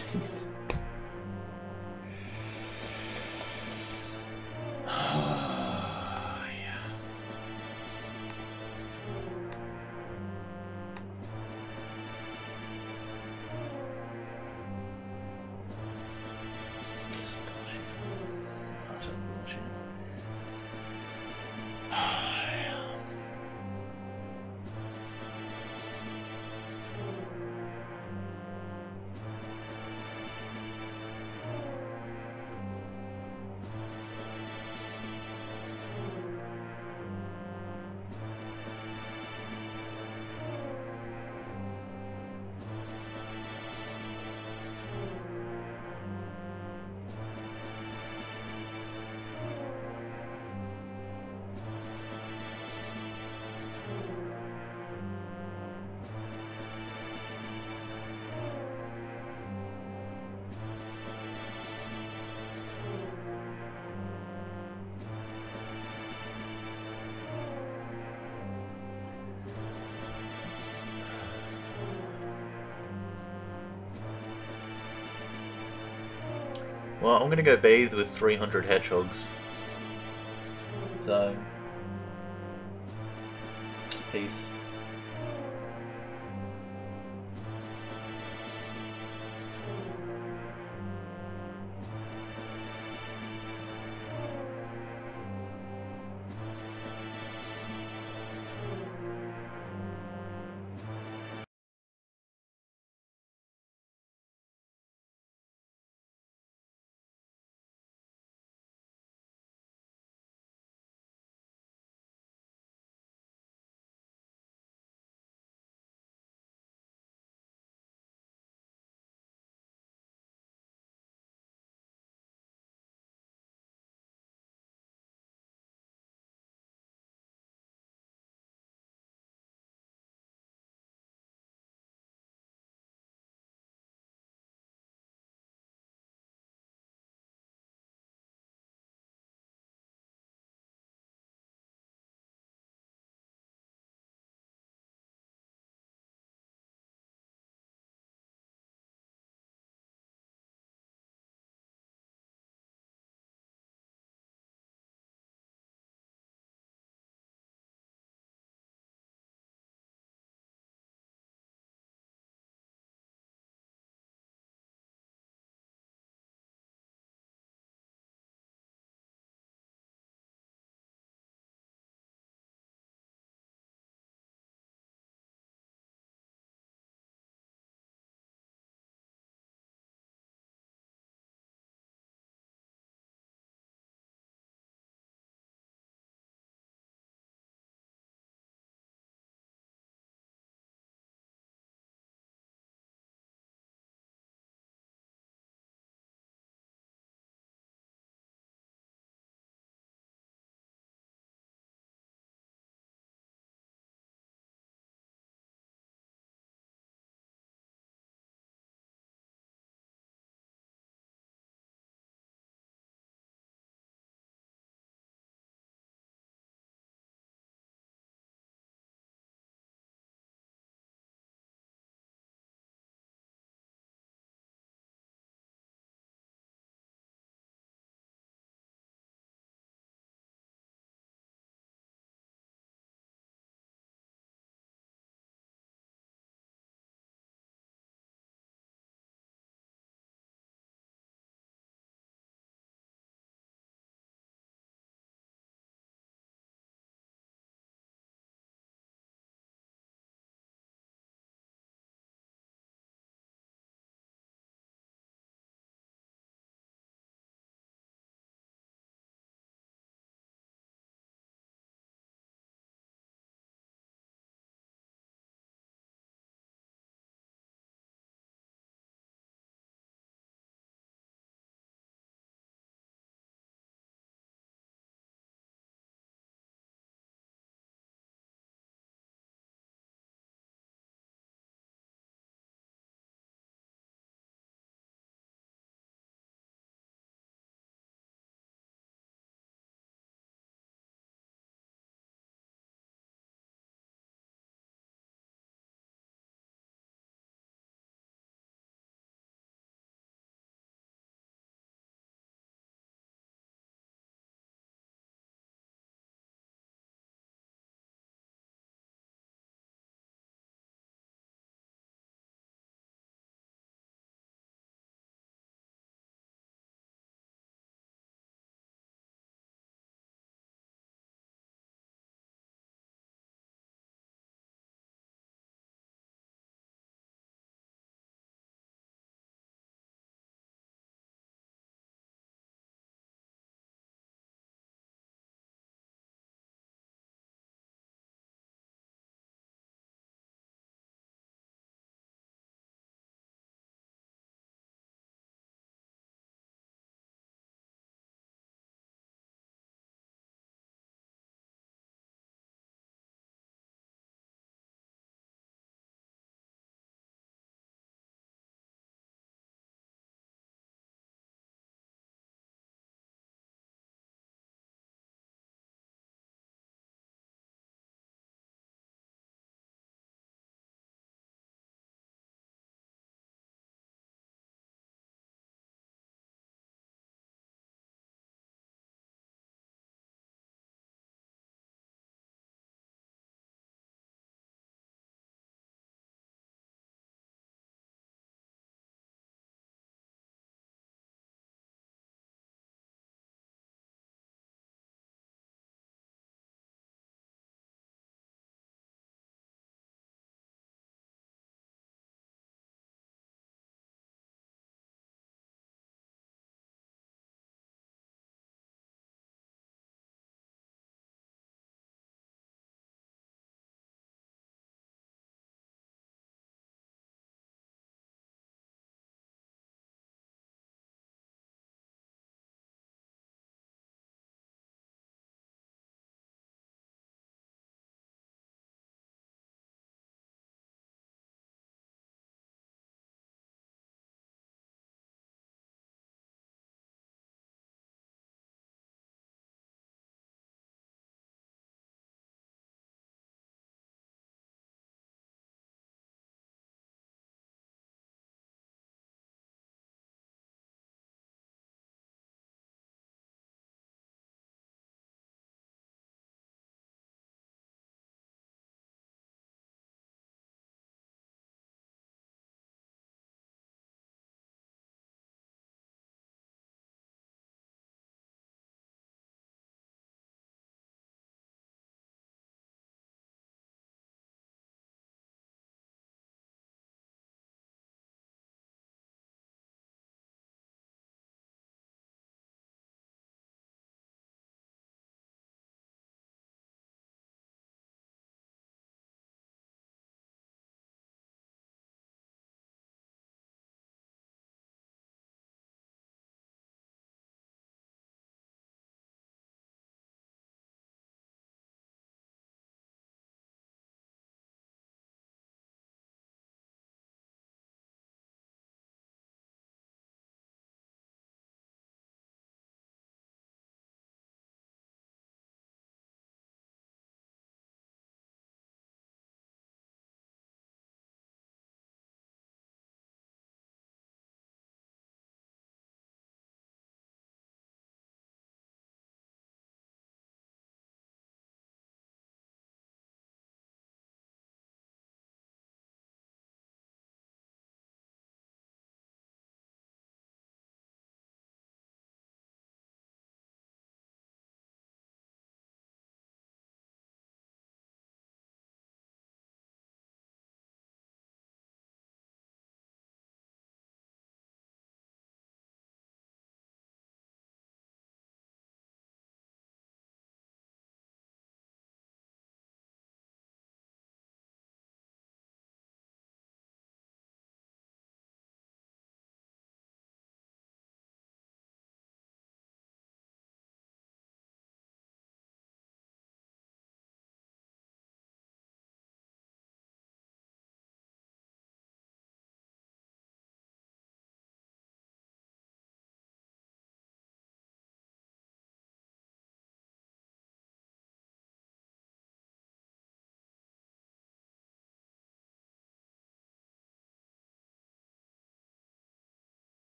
Well, I'm gonna go bathe with 300 hedgehogs. So, peace.